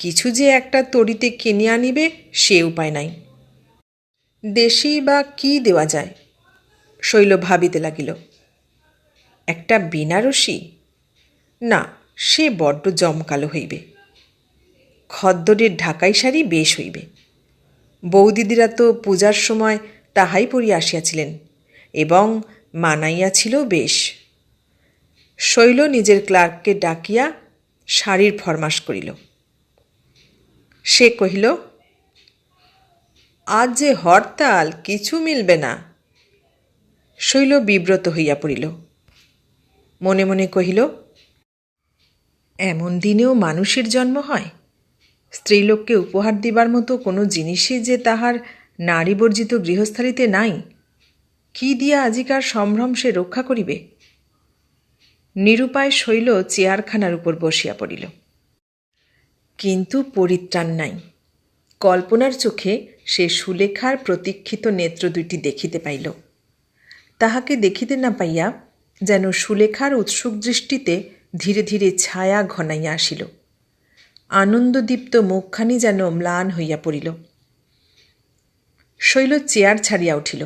কিছু যে একটা তরিতে কিনে আনিবে সে উপায় নাই। দেশি বা কি দেওয়া যায়, শৈল ভাবিতে লাগিল। একটা বেনারসি? না, সে বড্ড জমকালো হইবে। খদ্দরের ঢাকাই শাড়ি বেশ হইবে। বৌদিদিরা তো পূজার সময় তাহাই পরিয়া আসিয়াছিলেন এবং মানাইয়াছিল বেশ। শৈল নিজের ক্লার্ককে ডাকিয়া শাড়ির ফরমাস করিল। সে কহিল, আজ যে হরতাল, কিছু মিলবে না। শৈল বিব্রত হইয়া পড়িল। মনে মনে কহিল, এমন দিনেও মানুষের জন্ম হয়? স্ত্রীলোককে উপহার দিবার মতো কোনো জিনিসই যে তাহার নারীবর্জিত গৃহস্থালিতে নাই, কি দিয়া আজিকার সম্ভ্রম সে রক্ষা করিবে? নিরুপায় শৈল চেয়ারখানার উপর বসিয়া পড়িল। কিন্তু পরিত্রাণ নাই। কল্পনার চোখে সে সুলেখার প্রতীক্ষিত নেত্র দুইটি দেখিতে পাইল। তাহাকে দেখিতে না পাইয়া যেন সুলেখার উৎসুক দৃষ্টিতে ধীরে ধীরে ছায়া ঘনাইয়া আসিল। আনন্দদীপ্ত মুখখানি যেন ম্লান হইয়া পড়িল। শৈল চেয়ার ছাড়িয়া উঠিল।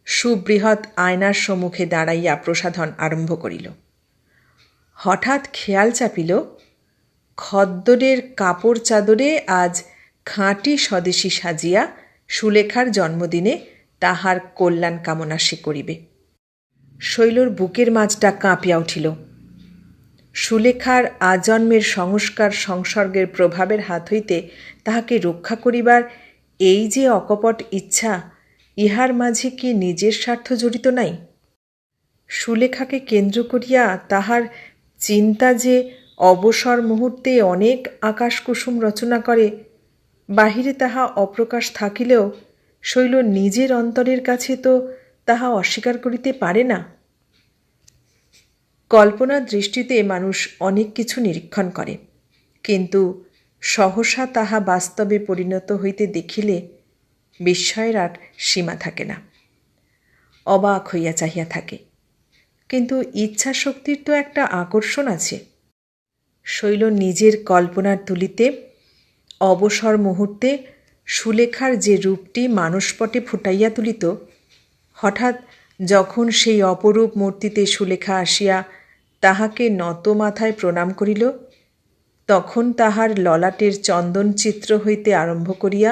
সুবৃহৎ আয়নার সম্মুখে দাঁড়াইয়া প্রসাধন আরম্ভ করিল। হঠাৎ খেয়াল চাপিল, খদ্দরের কাপড় চাদরে আজ খাঁটি স্বদেশী সাজিয়া সুলেখার জন্মদিনে তাহার কল্যাণ কামনা সে করিবে। শৈলর বুকের মাঝটা কাঁপিয়া উঠিল। সুলেখার আজন্মের সংস্কার সংসর্গের প্রভাবের হাত হইতে তাহাকে রক্ষা করিবার এই যে অকপট ইচ্ছা, ইহার মাঝে কি নিজের স্বার্থ জড়িত নাই? সুলেখাকে কেন্দ্র করিয়া তাহার চিন্তা যে অবসর মুহূর্তে অনেক আকাশকুসুম রচনা করে, বাহিরে তাহা অপ্রকাশ থাকিলেও শৈল নিজের অন্তরের কাছে তো তাহা অস্বীকার করিতে পারে না। কল্পনার দৃষ্টিতে মানুষ অনেক কিছু নিরীক্ষণ করে, কিন্তু সহসা তাহা বাস্তবে পরিণত হইতে দেখিলে বিস্ময়ের আর সীমা থাকে না। অবাক হইয়া চাহিয়া থাকে। কিন্তু ইচ্ছা শক্তির তো একটা আকর্ষণ আছে। শৈল নিজের কল্পনার তুলিতে অবসর মুহূর্তে সুলেখার যে রূপটি মানসপটে ফুটাইয়া তুলিত, হঠাৎ যখন সেই অপরূপ মূর্তিতে সুলেখা আসিয়া তাহাকে নত মাথায় প্রণাম করিল, তখন তাহার ললাটের চন্দন চিত্র হইতে আরম্ভ করিয়া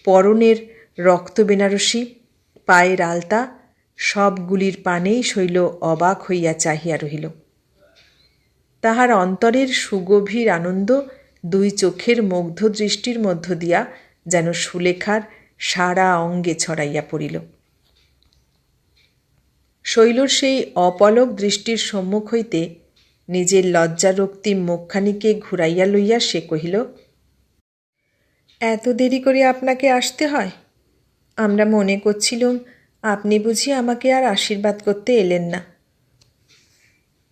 পরনের রক্ত বেনারসি, পায়ের আলতা সবগুলির পানেই শৈল অবাক হইয়া চাহিয়া রহিল। তাহার অন্তরের সুগভীর আনন্দ দুই চোখের মুগ্ধ দৃষ্টির মধ্য দিয়া যেন সুলেখার সারা অঙ্গে ছড়াইয়া পড়িল। শৈলর সেই অপলক দৃষ্টির সম্মুখ হইতে নিজের লজ্জারক্তিম মুখখানিকে ঘুরাইয়া লইয়া সে কহিল, এত দেরি করে আপনাকে আসতে হয়? আমরা মনে করছিলুম আপনি বুঝি আমাকে আর আশীর্বাদ করতে এলেন না।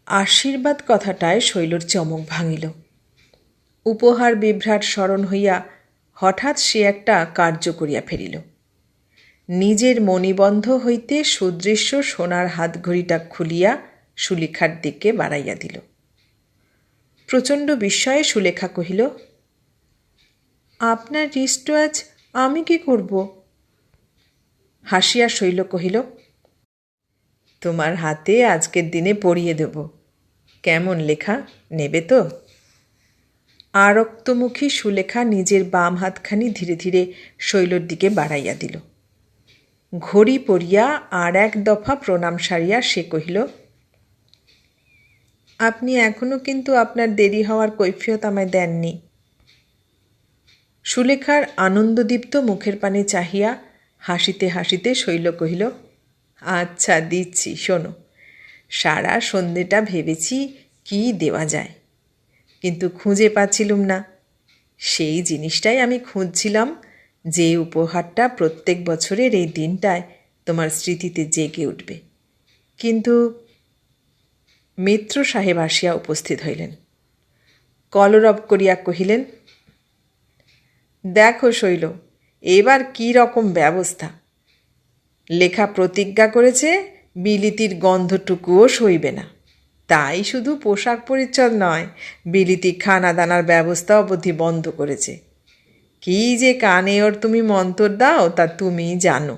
আশীর্বাদ কথাটায় শৈলর চমক ভাঙিল। উপহার বিভ্রাট স্মরণ হইয়া হঠাৎ সে একটা কার্য করিয়া ফেলিল। নিজের মণিবন্ধ হইতে সুদৃশ্য সোনার হাতঘড়িটা খুলিয়া সুলেখার দিকে বাড়াইয়া দিল। প্রচণ্ড বিস্ময়ে সুলেখা কহিল, আপনার রিস্টওয়াচ আমি কি করব? হাসিয়া শৈল কহিল, তোমার হাতে আজকের দিনে পরিয়ে দেব। কেমন লেখা, নেবে তো? আরক্তমুখী সুলেখা নিজের বাম হাতখানি ধীরে ধীরে শৈলর দিকে বাড়াইয়া দিল। ঘড়ি পরিয়া আর এক দফা প্রণাম সারিয়া সে কহিল, আপনি এখনও কিন্তু আপনার দেরি হওয়ার কৈফিয়ত আমায় দেননি। সুলেখার আনন্দদীপ্ত মুখের পানে চাহিয়া হাসিতে হাসিতে শৈল কহিল, আচ্ছা দিচ্ছি, শোনো। সারা সন্ধ্যেটা ভেবেছি কি দেওয়া যায়, কিন্তু খুঁজে পাচ্ছিলুম না। সেই জিনিসটাই আমি খুঁজছিলাম, যে উপহারটা প্রত্যেক বছরের এই দিনটায় তোমার স্মৃতিতে জেগে উঠবে। কিন্তু মিত্র সাহেব আসিয়া উপস্থিত হইলেন। কলরব করিয়া কহিলেন, দেখো শৈল, এবার কি রকম ব্যবস্থা। লেখা প্রতিজ্ঞা করেছে বিলিতির গন্ধটুকুও সইবে না। তাই শুধু পোশাক পরিচ্ছদ নয়, বিলিতি খানা দানার ব্যবস্থা অবধি বন্ধ করেছে। কি যে কানে ওর তুমি মন্তর দাও তা তুমি জানো।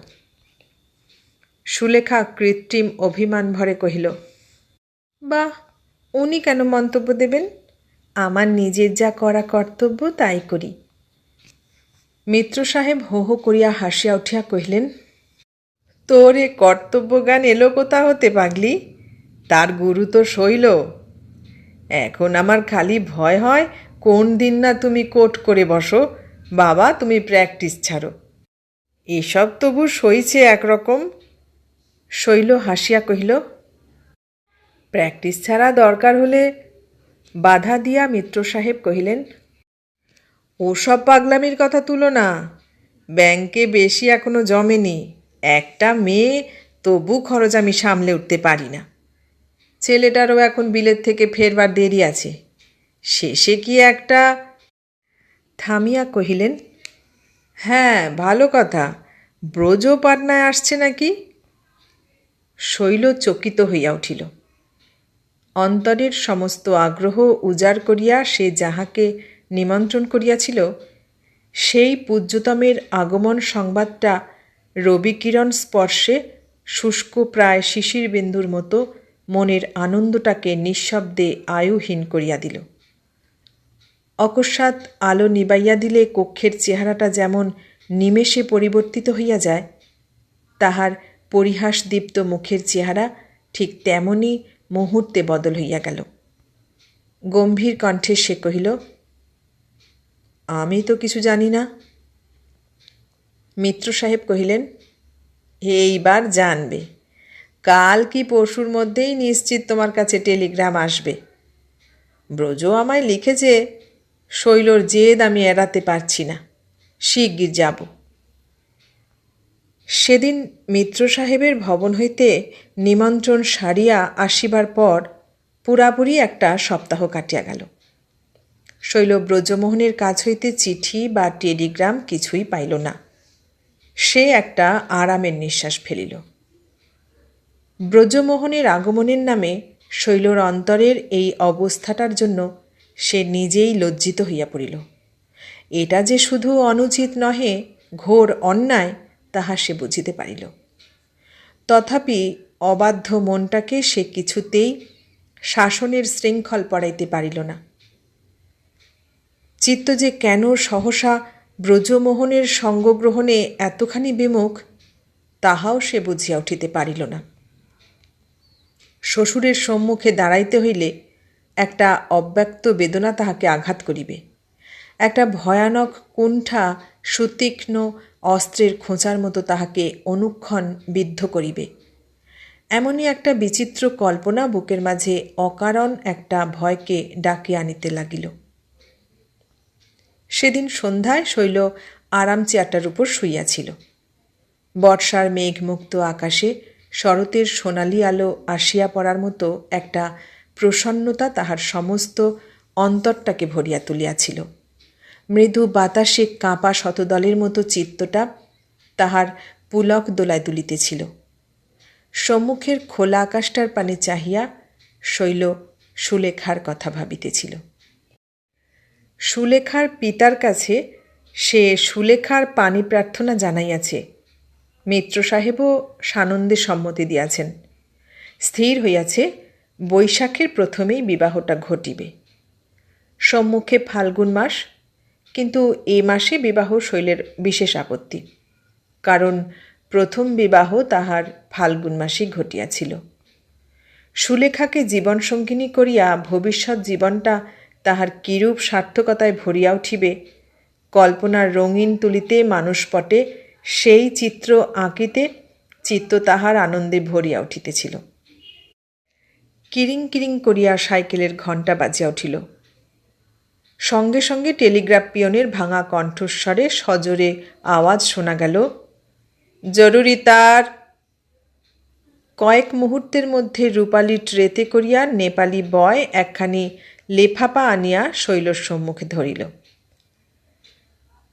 সুলেখা কৃত্রিম অভিমান ভরে কহিল, বাহ, উনি কেন মন্তব্য দেবেন? আমার নিজের যা করা কর্তব্য তাই করি। মিত্র সাহেব হো হো করিয়া হাসিয়া উঠিয়া কহিলেন, তোর এ কর্তব্য জ্ঞান এলো কোথা হতে পাগলি? তার গুরু তো শৈল। এখন আমার খালি ভয় হয় কোন দিন না তুমি কোট করে বসো, বাবা তুমি প্র্যাকটিস ছাড়ো। এসব তবু সইছে একরকম। শৈল হাসিয়া কহিল, প্র্যাকটিস ছাড়া দরকার হলে। বাধা দিয়া মিত্র সাহেব কহিলেন, ওসব পাগলামির কথা তুলো না। ব্যাংকে বেশি এখনো জমেনি। একটা মেয়ে, তবু খরচ আমি সামলে উঠতে পারি না। ছেলেটারও এখন বিলেত থেকে ফেরবার দেরি আছে। শেষে কি একটা। থামিয়া কহিলেন, হ্যাঁ ভালো কথা, ব্রজ পাটনায় আসছে নাকি? শৈল চকিত হইয়া উঠিল। অন্তরের সমস্ত আগ্রহ উজাড় করিয়া সে যাহাকে নিমন্ত্রণ করিয়াছিল, সেই পূজ্যতমের আগমন সংবাদটা রবিকিরণ স্পর্শে শুষ্ক প্রায় শিশির বিন্দুর মতো মনের আনন্দটাকে নিঃশব্দে আয়ুহীন করিয়া দিল। অকস্মাৎ আলো নিবাইয়া দিলে কক্ষের চেহারাটা যেমন নিমেষে পরিবর্তিত হইয়া যায়, তাহার পরিহাসদীপ্ত মুখের চেহারা ঠিক তেমনি মুহূর্তে বদল হইয়া গেল। গম্ভীর কণ্ঠে সে কহিল, আমি তো কিছু জানি না। মিত্র সাহেব কহিলেন, এইবার জানবে। কাল কি পরশুর মধ্যেই নিশ্চিত তোমার কাছে টেলিগ্রাম আসবে। ব্রজ আমায় লিখেছে, শৈলর জেদ আমি এড়াতে পারছি না, শিগগির যাব। সেদিন মিত্র সাহেবের ভবন হইতে নিমন্ত্রণ সারিয়া আসিবার পর পুরাপুরি একটা সপ্তাহ কাটিয়া গেল। শৈল ব্রজমোহনের কাছ হইতে চিঠি বা টেলিগ্রাম কিছুই পাইল না। সে একটা আরামের নিঃশ্বাস ফেলিল। ব্রজমোহনের আগমনের নামে শৈলর অন্তরের এই অবস্থাটার জন্য সে নিজেই লজ্জিত হইয়া পড়িল। এটা যে শুধু অনুচিত নহে, ঘোর অন্যায়, তাহা সে বুঝিতে পারিল। তথাপি অবাধ্য মনটাকে সে কিছুতেই শাসনের শৃঙ্খল পড়াইতে পারিল না। চিত্ত যে কেন সহসা ব্রজমোহনের সঙ্গগ্রহণে এতখানি বিমুখ, তাহাও সে বুঝিয়া উঠিতে পারিল না। শ্বশুরের সম্মুখে দাঁড়াইতে হইলে একটা অব্যক্ত বেদনা তাহাকে আঘাত করিবে, একটা ভয়ানক কুণ্ঠা সুতীক্ষ্ণ অস্ত্রের খোঁচার মতো তাহাকে অনুক্ষণ বিদ্ধ করিবে। এমনই একটা বিচিত্র কল্পনা বুকের মাঝে অকারণ একটা ভয়কে ডাকিয়া আনিতে লাগিল। সেদিন সন্ধ্যায় শৈল আরাম চেয়ারটার উপর শুইয়াছিল। বর্ষার মেঘমুক্ত আকাশে শরতের সোনালি আলো আসিয়া পড়ার মতো একটা প্রসন্নতা তাহার সমস্ত অন্তরটাকে ভরিয়া তুলিয়াছিল। মৃদু বাতাসে কাঁপা শতদলের মতো চিত্তটা তাহার পুলক দোলায় দুলিতেছিল। সম্মুখের খোলা আকাশটার পানে চাহিয়া শৈল সুলেখার কথা ভাবিতেছিল। সুলেখার পিতার কাছে সে সুলেখার পানি প্রার্থনা জানাইয়াছে। মিত্র সাহেবও সানন্দে সম্মতি দিয়াছেন। স্থির হইয়াছে বৈশাখের প্রথমেই বিবাহটা ঘটিবে। সম্মুখে ফাল্গুন মাস, কিন্তু এ মাসে বিবাহ শৈলের বিশেষ আপত্তি, কারণ প্রথম বিবাহ তাহার ফাল্গুন মাসেই ঘটিয়াছিল। সুলেখাকে জীবনসঙ্গিনী করিয়া ভবিষ্যৎ জীবনটা তাহার কিরূপ সার্থকতায় ভরিয়া উঠিবে, কল্পনার রঙিন তুলিতে মানুষপটে সেই চিত্র আঁকিতে চিত্ত তাহার আনন্দে ভরিয়া উঠিতেছিল। কিরিং কিরিং করিয়া সাইকেলের ঘণ্টা বাজিয়া উঠিল। সঙ্গে সঙ্গে টেলিগ্রাফ পিয়নের ভাঙা কণ্ঠস্বরে সজোরে আওয়াজ শোনা গেল, জরুরি তার। কয়েক মুহূর্তের মধ্যে রূপালী ট্রেতে করিয়া নেপালি বয় একখানি লেফাপা আনিয়া শৈলর সম্মুখে ধরিল।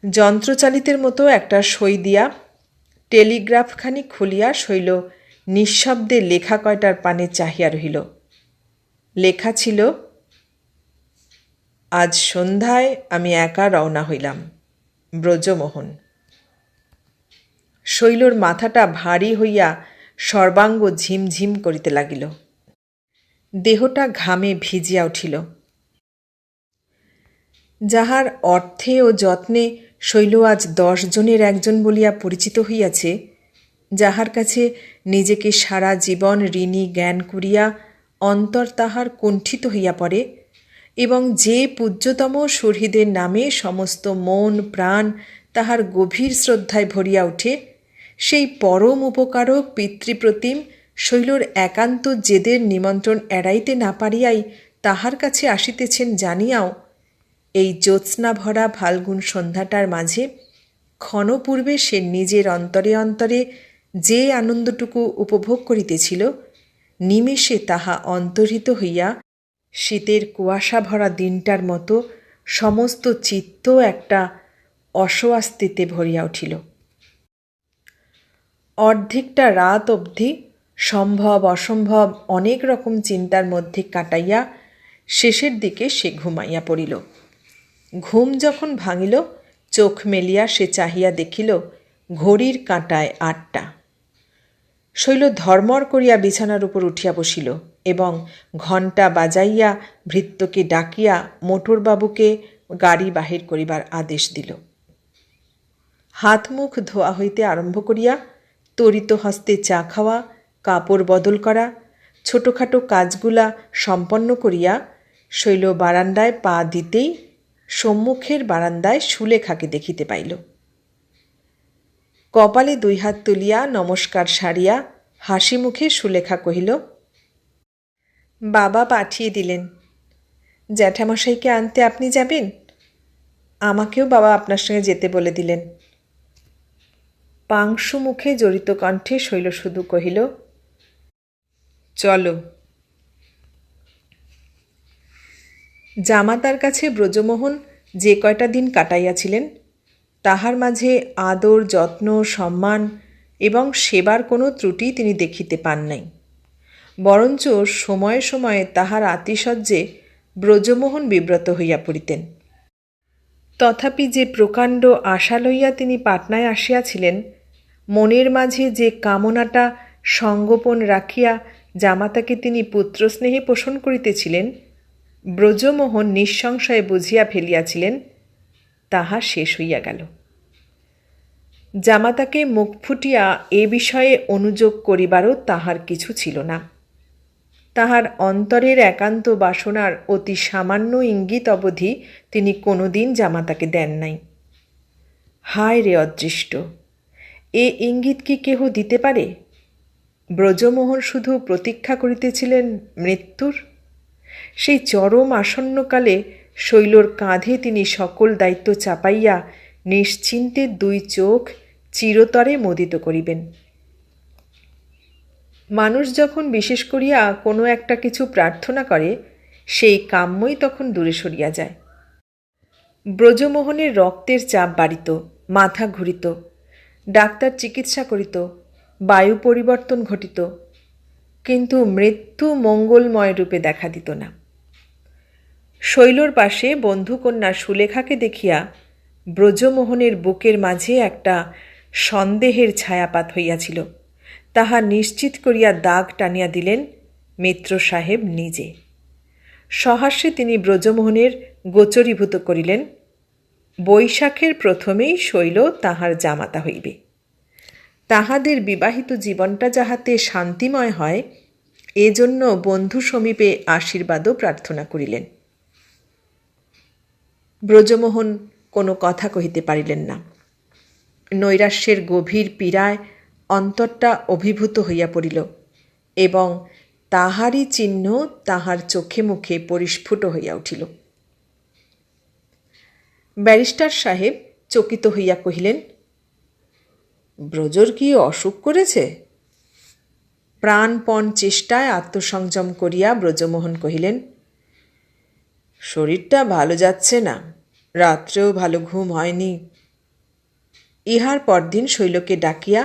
যন্ত্রচালিতের মতো একটা সই দিয়া টেলিগ্রাফখানি খুলিয়া শৈল নিঃশব্দে লেখা কয়টার পানে চাহিয়া রহিল। লেখা ছিল, আজ সন্ধ্যায় আমি একা রওনা হইলাম, ব্রজমোহন। শৈলর মাথাটা ভারী হইয়া সর্বাঙ্গ ঝিমঝিম করিতে লাগিল। দেহটা ঘামে ভিজিয়া উঠিল। যাহার অর্থে ও যত্নে শৈল আজ 10 জনের একজন বলিয়া পরিচিত হইয়াছে, যাহার কাছে নিজেকে সারা জীবন ঋণী জ্ঞান করিয়া অন্তর তাহার কুণ্ঠিত হইয়া পড়ে, এবং যে পূজ্যতম শহীদের নামে সমস্ত মন প্রাণ তাহার গভীর শ্রদ্ধায় ভরিয়া ওঠে, সেই পরম উপকারক পিতৃপ্রতিম শৈলর একান্ত জেদের নিমন্ত্রণ এড়াইতে না পারিয়াই তাহার কাছে আসিতেছেন জানিয়াও এই জ্যোৎস্না ভরা ফাল্গুন সন্ধ্যাটার মাঝে ক্ষণপূর্বে সে নিজের অন্তরে অন্তরে যে আনন্দটুকু উপভোগ করিতেছিল, নিমেষে তাহা অন্তর্হিত হইয়া শীতের কুয়াশা ভরা দিনটার মতো সমস্ত চিত্ত একটা অস্বস্তিতে ভরিয়া উঠিল। অর্ধেকটা রাত অবধি সম্ভব অসম্ভব অনেক রকম চিন্তার মধ্যে কাটাইয়া শেষের দিকে সে ঘুমাইয়া পড়িল। ঘুম যখন ভাঙিল, চোখ মেলিয়া সে চাহিয়া দেখিল ঘড়ির কাঁটায় 8টা। শৈল ধর্মর করিয়া বিছানার উপর উঠিয়া বসিল এবং ঘণ্টা বাজাইয়া ভৃত্যকে ডাকিয়া মোটরবাবুকে গাড়ি বাহির করিবার আদেশ দিল। হাত মুখ ধোয়া হইতে আরম্ভ করিয়া তরিত হস্তে চা খাওয়া, কাপড় বদল করা, ছোটোখাটো কাজগুলা সম্পন্ন করিয়া শৈল বারান্দায় পা দিতেই সম্মুখের বারান্দায় সুলেখাকে দেখিতে পাইল। কপালে 2 হাত তুলিয়া নমস্কার সারিয়া হাসি মুখে সুলেখা কহিল, বাবা পাঠিয়ে দিলেন। জ্যাঠামশাইকে আনতে আপনি যাবেন? আমাকেও বাবা আপনার সঙ্গে যেতে বলে দিলেন। পাংশু মুখে জড়িত কণ্ঠে শৈল শুধু কহিল, চলো। জামাতার কাছে ব্রজমোহন যে কয়টা দিন কাটাইয়াছিলেন তাহার মাঝে আদর, যত্ন, সম্মান এবং সেবার কোনো ত্রুটি তিনি দেখিতে পান নাই। বরঞ্চ সময়ে সময়ে তাহার আতিশয্যে ব্রজমোহন বিব্রত হইয়া পড়িতেন। তথাপি যে প্রকাণ্ড আশা লইয়া তিনি পাটনায় আসিয়াছিলেন, মনের মাঝে যে কামনাটা সঙ্গোপন রাখিয়া জামাতাকে তিনি পুত্রস্নেহে পোষণ করিতেছিলেন, ব্রজমোহন নিঃসংশয়ে বুঝিয়া ফেলিয়াছিলেন তাহা শেষ হইয়া গেল। জামাতাকে মুখ ফুটিয়া এ বিষয়ে অনুযোগ করিবারও তাহার কিছু ছিল না। তাহার অন্তরের একান্ত বাসনার অতি সামান্য ইঙ্গিত অবধি তিনি কোনোদিন জামাতাকে দেন নাই। হায় রে অদৃষ্ট! এ ইঙ্গিত কি কেহ দিতে পারে? ব্রজমোহন শুধু প্রতীক্ষা করিতেছিলেন মৃত্যুর। সেই চরম আসন্নকালে শৈলর কাঁধে তিনি সকল দায়িত্ব চাপাইয়া নিশ্চিন্তে 2 চোখ চিরতরে মোদিত করিবেন। মানুষ যখন বিশেষ করিয়া কোনো একটা কিছু প্রার্থনা করে, সেই কাম্যই তখন দূরে সরিয়া যায়। ব্রজমোহনের রক্তের চাপ বাড়িত, মাথা ঘুরিত, ডাক্তার চিকিৎসা করিত, বায়ু পরিবর্তন ঘটিত, কিন্তু মৃত্যু মঙ্গলময় রূপে দেখা দিত না। শৈলর পাশে বন্ধুকন্যা সুলেখাকে দেখিয়া ব্রজমোহনের বুকের মাঝে একটা সন্দেহের ছায়াপাত হইয়াছিল। তাহা নিশ্চিত করিয়া দাগ টানিয়া দিলেন মিত্র সাহেব নিজে। সহাস্যে তিনি ব্রজমোহনের গোচরীভূত করিলেন, বৈশাখের প্রথমেই শৈল তাহার জামাতা হইবে। তাহাদের বিবাহিত জীবনটা যাহাতে শান্তিময় হয়, এজন্য বন্ধু সমীপে আশীর্বাদও প্রার্থনা করিলেন। ব্রজমোহন কোনো কথা কহিতে পারিলেন না। নৈরাশ্যের গভীর পীড়ায় অন্তরটা অভিভূত হইয়া পড়িল এবং তাহারই চিহ্ন তাহার চোখে মুখে পরিস্ফুট হইয়া উঠিল। ব্যারিস্টার সাহেব চকিত হইয়া কহিলেন, ব্রজর কি অসুখ করেছে? প্রাণপণ চেষ্টায় আত্মসংযম করিয়া ব্রজমোহন কহিলেন, শরীরটা ভালো যাচ্ছে না, রাত্রেও ভালো ঘুম হয়নি। ইহার পরদিন শৈলকে ডাকিয়া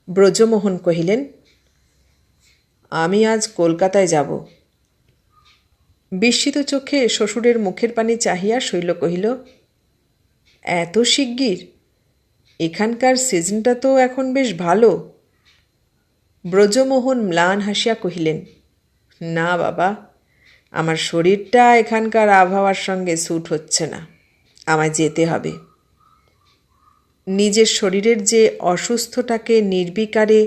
ব্রজমোহন কহিলেন, আমি আজ কলকাতায় যাব। বিস্মিত চোখে শ্বশুরের মুখের পানে চাহিয়া শৈল কহিল, এত শিগগির? এখানকার সিজনটা তো এখন বেশ ভালো। ব্রজমোহন ম্লান হাসিয়া কহিলেন, না বাবা, আমার শরীরটা এখানকার আবহাওয়ার সঙ্গে স্যুট হচ্ছে না, আমায় যেতে হবে। নিজের শরীরের যে অসুস্থটাকে নির্বিকারে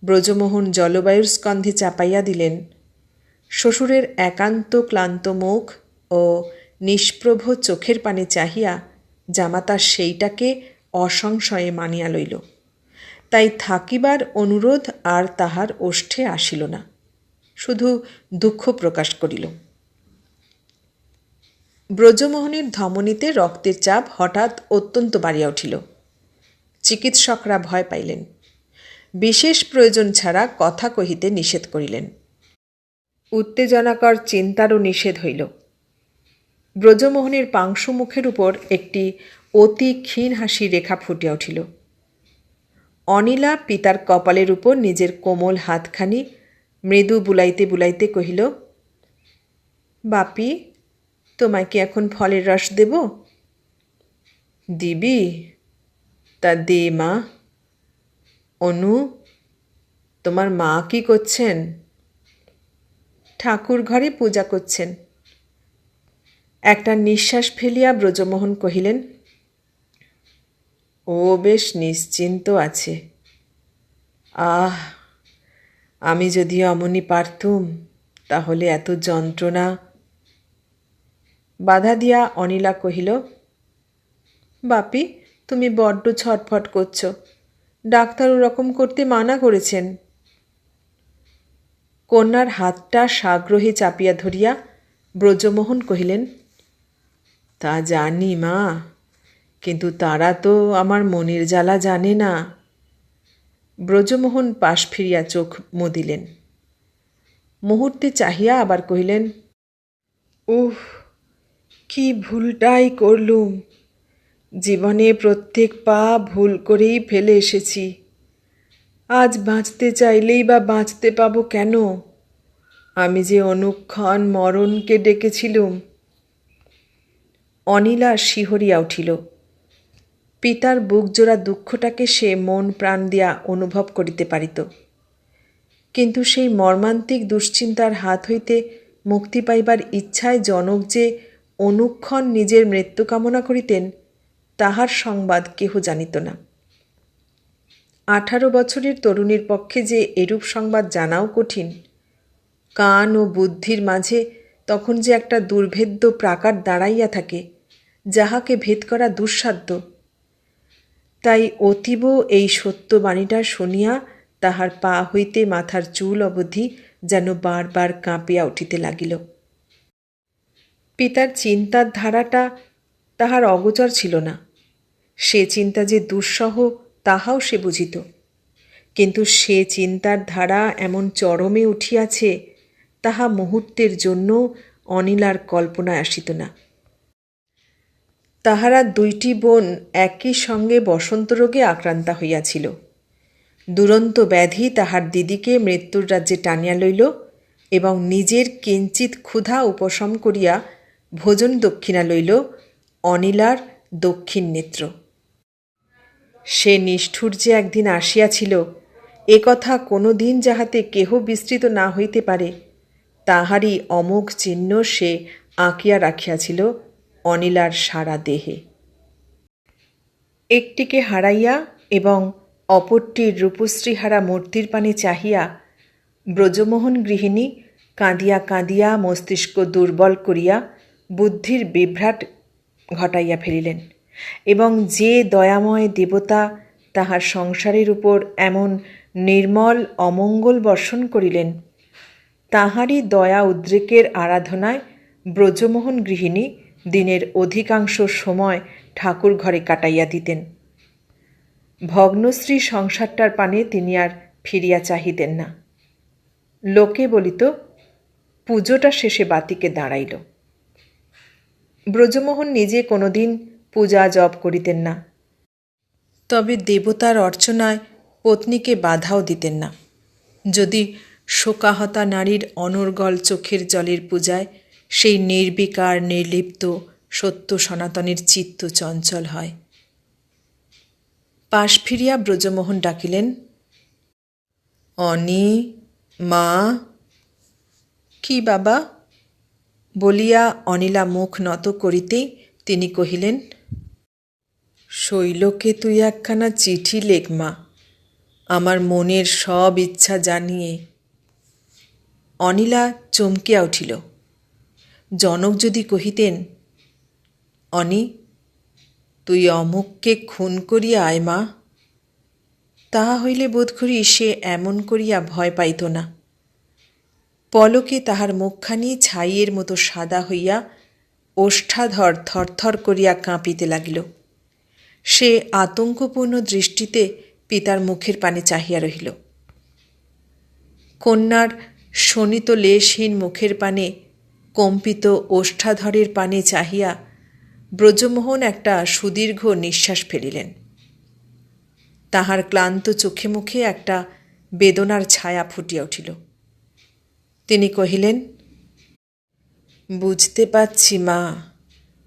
ব্রজমোহন জলবায়ুর স্কন্ধে চাপাইয়া দিলেন, শ্বশুরের একান্ত ক্লান্ত মুখ ও নিষ্প্রভ চোখের পানে চাহিয়া জামাতা সেইটাকে অসংশয়ে মানিয়া লইল। তাই থাকিবার অনুরোধ আর তাহার ওষ্ঠে আসিল না, শুধু দুঃখ প্রকাশ করিল। ব্রজমোহনের ধমনীতে রক্তের চাপ হঠাৎ অত্যন্ত বাড়িয়া উঠিল। চিকিৎসকরা ভয় পাইলেন, বিশেষ প্রয়োজন ছাড়া কথা কহিতে নিষেধ করিলেন। উত্তেজনাকর চিন্তারও নিষেধ হইল। ব্রজমোহনের পাংশু মুখের উপর একটি অতি ক্ষীণ হাসির রেখা ফুটিয়া উঠিল। অনিলা পিতার কপালের উপর নিজের কোমল হাতখানি মৃদু বুলাইতে বুলাইতে কহিল, বাপি, তোমায় কি এখন ফলের রস দেব? দিবি? তা দে মা। অনু, তোমার মা কি করছেন? ঠাকুর ঘরে পূজা করছেন। একটা নিঃশ্বাস ফেলিয়া ব্রজমোহন কহিলেন, ও বেশ নিশ্চিন্ত আছে। আহ, আমি যদি অমনি পারতুম, তাহলে এত যন্ত্রণা। বাধা দিয়া অনিলা কহিল, বাপি, তুমি বড্ড ছটফট করছ। ডাক্তার ওরকম করতে মানা করেছেন। কন্যার হাতটা সাগ্রহে চাপিয়া ধরিয়া ব্রজমোহন কহিলেন, তা জানি মা, কিন্তু তারা তো আমার মনের জ্বালা জানে না। ব্রজমোহন পাশ ফিরিয়া চোখ মুদিলেন। মুহূর্তে চাহিয়া আবার কহিলেন, উহ, কি ভুলটাই করলুম। জীবনে প্রত্যেক পা ভুল করেই ফেলে এসেছি। আজ বাঁচতে চাইলেই বা বাঁচতে পাবো কেন? আমি যে অনুক্ষণ মরণকে ডেকেছিলুম। অনিলা শিহরিয়া উঠিল। পিতার বুকজোড়া দুঃখটাকে সে মন প্রাণ দিয়া অনুভব করিতে পারিত, কিন্তু সেই মর্মান্তিক দুশ্চিন্তার হাত হইতে মুক্তি পাইবার ইচ্ছায় জনক যে অনুক্ষণ নিজের মৃত্যু কামনা করিতেন, তাহার সংবাদ কেহ জানিত না। 18 বছরের তরুণীর পক্ষে যে এরূপ সংবাদ জানাও কঠিন। কান ও বুদ্ধির মাঝে তখন যে একটা দুর্ভেদ্য প্রাকার দাঁড়াইয়া থাকে, যাহাকে ভেদ করা দুঃসাধ্য। তাই অতীব এই সত্যবাণীটা শুনিয়া তাহার পা হইতে মাথার চুল অবধি যেন বারবার কাঁপিয়া উঠিতে লাগিল। পিতার চিন্তার ধারাটা তাহার অগোচর ছিল না। সে চিন্তা যে দুঃসহ তাহাও সে বুঝিত, কিন্তু সে চিন্তার ধারা এমন চরমে উঠিয়াছে তাহা মুহূর্তের জন্য অনিলার কল্পনায় আসিত না। তাহারা দুইটি বোন একই সঙ্গে বসন্ত রোগে আক্রান্তা হইয়াছিল। দুরন্ত ব্যাধি তাহার দিদিকে মৃত্যুর রাজ্যে টানিয়া লইল এবং নিজের কিঞ্চিত ক্ষুধা উপশম করিয়া ভোজন দক্ষিণা লইল অনিলার দক্ষিণ নেত্র। সে নিষ্ঠুর যে একদিন আসিয়াছিল, এ কথা কোনো দিন যাহাতে কেহ বিস্তৃত না হইতে পারে, তাহারই অমোঘ চিহ্ন সে আঁকিয়া রাখিয়াছিল অনিলার সারা দেহে। একটিকে হারাইয়া এবং অপরটির রূপশ্রীহারা মূর্তির পানে চাহিয়া ব্রজমোহন গৃহিণী কাঁদিয়া কাঁদিয়া মস্তিষ্ক দুর্বল করিয়া বুদ্ধির বিভ্রাট ঘটাইয়া ফেলিলেন এবং যে দয়াময় দেবতা তাহার সংসারের উপর এমন নির্মল অমঙ্গল বর্ষণ করিলেন, তাহারই দয়া উদ্রেকের আরাধনায় ব্রজমোহন গৃহিণী দিনের অধিকাংশ সময় ঠাকুর ঘরে কাটাইয়া দিতেন। ভগ্নশ্রী সংসারটার পানে তিনি আর ফিরিয়া চাহিতেন না। লোকে বলিত, পুজোটা শেষে বাতিকে দাঁড়াইল। ব্রজমোহন নিজে কোনোদিন পূজা জপ করিতেন না, তবে দেবতার অর্চনায় পত্নীকে বাধাও দিতেন না। যদি শোকাহতা নারীর অনর্গল চোখের জলের পূজায় সেই নির্বিকার নির্লিপ্ত সত্য সনাতনের চিত্ত চঞ্চল হয়। পাশ ফিরিয়া ব্রজমোহন ডাকিলেন, অনি, মা। কি বাবা? বলিয়া অনিলা মুখ নত করিতেই তিনি কহিলেন, শৈলকে তুই একখানা চিঠি লেখ মা, আমার মনের সব ইচ্ছা জানিয়ে। অনিলা চমকিয়া উঠিল। জনক যদি কহিতেন, অনি, তুই অমুককে খুন করিয়া আয় মা, তাহা হইলে বোধ করি সে এমন করিয়া ভয় পাইত না। পলকে তাহার মুখখানি ছাইয়ের মতো সাদা হইয়া ওষ্ঠাধর থরথর করিয়া কাঁপিতে লাগিল। সে আতঙ্কপূর্ণ দৃষ্টিতে পিতার মুখের পানে চাহিয়া রহিল। কন্যার শোণিত লেশহীন মুখের পানে, কম্পিত ওষ্ঠাধরের পানে চাহিয়া ব্রজমোহন একটা সুদীর্ঘ নিঃশ্বাস ফেলিলেন। তাহার ক্লান্ত চোখে মুখে একটা বেদনার ছায়া ফুটিয়া উঠিল। তিনি কহিলেন, বুঝতে পারছি মা,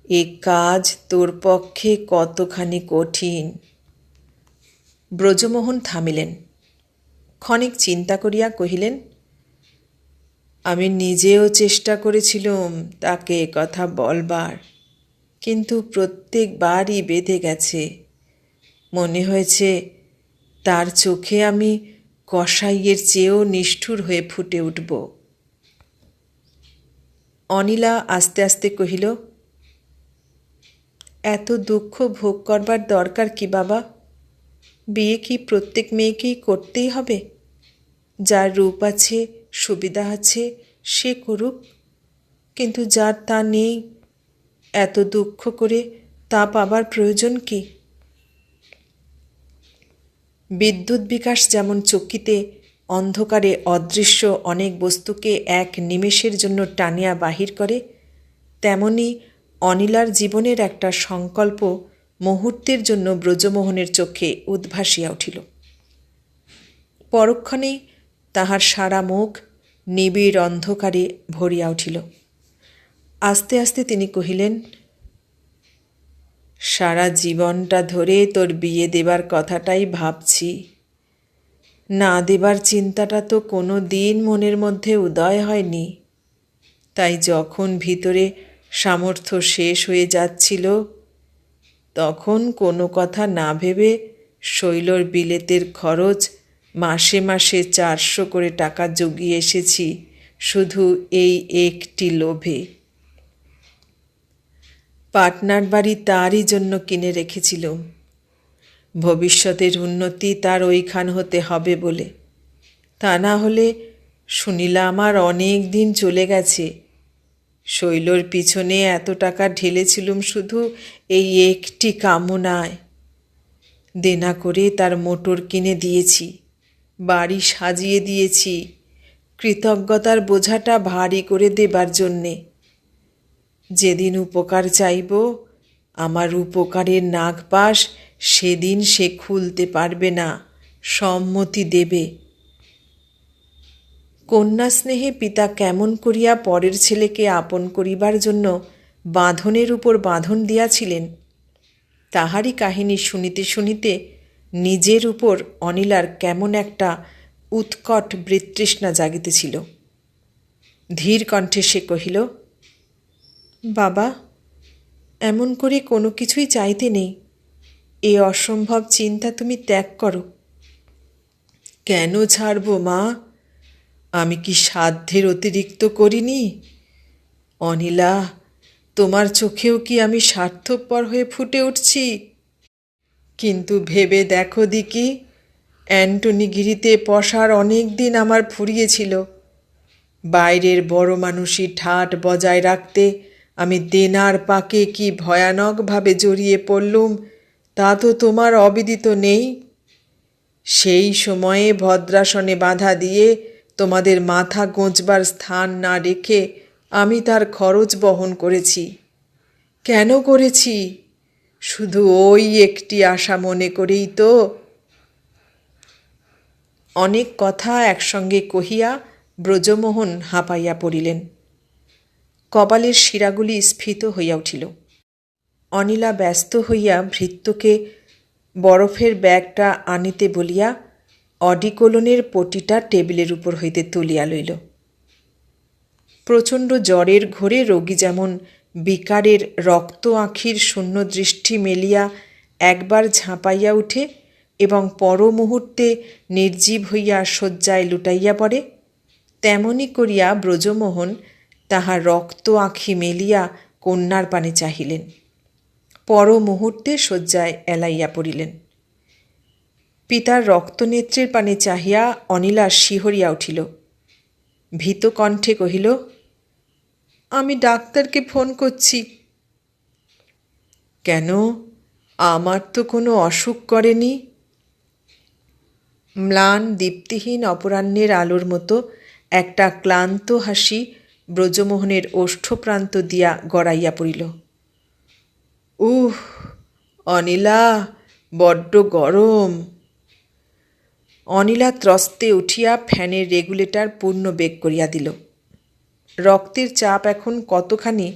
এ কাজ তোর পক্ষে কতখানি কঠিন। ব্রজমোহন থামিলেন। ক্ষণিক চিন্তা করিয়া কহিলেন, আমি নিজেও চেষ্টা করেছিলুম তাকে কথা বলবার, কিন্তু প্রত্যেকবারই বেঁধে গেছে। মনে হয়েছে তার চোখে আমি কসাইয়ের চেয়েও নিষ্ঠুর হয়ে ফুটে উঠব। অনিলা আস্তে আস্তে কহিল, এত দুঃখ ভোগ করবার দরকার কি বাবা? বিয়ে কি প্রত্যেক মেয়েকেই করতেই হবে? যার রূপ আছে, সুবিধা আছে, সে করুক, কিন্তু যার তা নেই, এত দুঃখ করে তা পাবার প্রয়োজন কি? বিদ্যুৎ বিকাশ যেমন চকিতে অন্ধকারে অদৃশ্য অনেক বস্তুকে এক নিমেষের জন্য টানিয়া বাহির করে, তেমনি অনিলার জীবনের একটা সংকল্প মুহূর্তের জন্য ব্রজমোহনের চোখে উদ্ভাসিয়া উঠিল। পরক্ষণেই তাহার সারা মুখ নিবিড় অন্ধকারে ভরিয়া উঠিল। আস্তে আস্তে তিনি কহিলেন, সারা জীবনটা ধরে তোর বিয়ে দেবার কথাটাই ভাবছি। না দেবার চিন্তাটা তো কোনো দিন মনের মধ্যে উদয় হয়নি। তাই যখন ভিতরে সামর্থ্য শেষ হয়ে যাচ্ছিল, তখন কোনো কথা না ভেবে শৈলর বিলেতের খরচ মাসে মাসে 400 করে টাকা জুগিয়ে এসেছি শুধু এই একটি লোভে। পাটনার বাড়ি তারই জন্য কিনে রেখেছিলুম, ভবিষ্যতের উন্নতি তার ওইখান হতে হবে বলে। তা না হলে সুনীলা আমার অনেক দিন চলে গেছে। শৈলর পিছনে এত টাকা ঢেলেছিলুম শুধু এই একটি কামনায়। দেনা করে তার মোটর কিনে দিয়েছি, বাড়ি সাজিয়ে দিয়েছি, কৃতজ্ঞতার বোঝাটা ভারী করে দেবার জন্যে। যেদিন উপকার চাইব, আমার উপকারের নাগপাশ সেদিন সে খুলতে পারবে না, সম্মতি দেবে। কন্যা স্নেহে পিতা কেমন করিয়া পরের ছেলেকে আপন করিবার জন্য বাঁধনের উপর বাঁধন দিয়াছিলেন, তাহারই কাহিনী শুনিতে শুনিতে নিজের উপর অনিলার কেমন একটা উৎকট বৃতৃষ্ণা জাগিতেছিল। ধীর কণ্ঠে সে কহিল, বাবা, এমন করে কোনো কিছুই চাইতে নেই। এ অসম্ভব চিন্তা তুমি ত্যাগ করো। কেন ছাড়ব মা? আমি কি সাধ্যের অতিরিক্ত করিনি? অনিলা, তোমার চোখেও কি আমি স্বার্থপর হয়ে ফুটে উঠছি? কিন্তু ভেবে দেখো দিকি, অ্যান্টনিগিরিতে পশার অনেক দিন আমার ফুরিয়েছিল। বাইরের বড় মানুষই ঠাট বজায় রাখতে আমি দেনার পাকে কি ভয়ানকভাবে জড়িয়ে পড়লুম, তা তো তোমার অবিদিত নেই। সেই সময়ে ভদ্রাসনে বাধা দিয়ে তোমাদের মাথা গোঁজবার স্থান না রেখে আমি তার খরচ বহন করেছি। কেন করেছি? শুধু ওই একটি আশা মনে করেই তো। অনেক কথা একসঙ্গে কহিয়া ব্রজমোহন হাঁপাইয়া পড়িলেন। কপালের শিরাগুলি স্ফীত হইয়া উঠিল। অনিলা ব্যস্ত হইয়া ভৃত্যকে বরফের ব্যাগটা আনিতে বলিয়া অডিকোলনের পটিটা টেবিলের উপর হইতে তুলিয়া লইল। প্রচণ্ড জ্বরের ঘোরে রোগী যেমন বিকারের রক্ত আঁখির শূন্য দৃষ্টি মেলিয়া একবার ঝাঁপাইয়া উঠে এবং পর মুহূর্তে নির্জীব হইয়া শয্যায় লুটাইয়া পড়ে, তেমনি করিয়া ব্রজমোহন তাহার রক্ত আঁখি মেলিয়া কন্যার পানে চাহিলেন। পর মুহূর্তে শয্যায় এলাইয়া পড়িলেন। পিতার রক্তনেত্রের পানে চাহিয়া অনিলা শিহরিয়া উঠিল। ভীত কণ্ঠে কহিল, আমি ডাক্তারকে ফোন করছি। কেন? আমার তো কোনো অসুখ করেনি। ম্লান দীপ্তিহীন অপরাহ্নের আলোর মতো একটা ক্লান্ত হাসি ব্রজমোহনের ওষ্ঠপ্রান্ত দিয়া গড়াইয়া পড়িল। উহ, অনিলা, বড্ড গরম। অনিলা ত্রস্তে উঠিয়া ফ্যানের রেগুলেটর পূর্ণ বেগ করিয়া দিল। রক্তের চাপ এখন কতখানি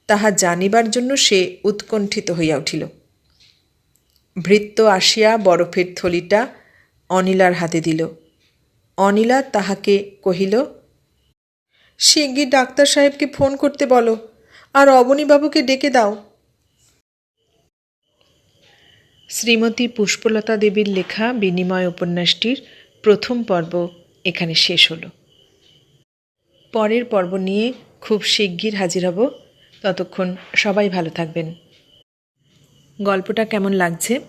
তাহা জানিবার জন্য সে উৎকণ্ঠিত হইয়া উঠিল। ভৃত্য আসিয়া বরফের থলিটা অনিলার হাতে দিল। অনিলা তাহাকে কহিল, শিগগির ডাক্তার সাহেবকে ফোন করতে বলো, আর অবনীবাবুকে ডেকে দাও। শ্রীমতী পুষ্পলতা দেবীর লেখা বিনিময় উপন্যাসটির প্রথম পর্ব এখানে শেষ হলো। পরের পর্ব নিয়ে খুব শিগগির হাজির হব। ততক্ষণ সবাই ভালো থাকবেন। গল্পটা কেমন লাগছে?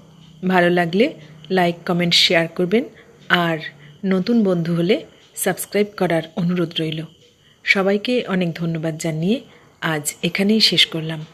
ভালো লাগলে লাইক, কমেন্ট, শেয়ার করবেন। আর নতুন বন্ধু হলে সাবস্ক্রাইব করার অনুরোধ রইল। সবাইকে অনেক ধন্যবাদ জানিয়ে আজ এখানেই শেষ করলাম।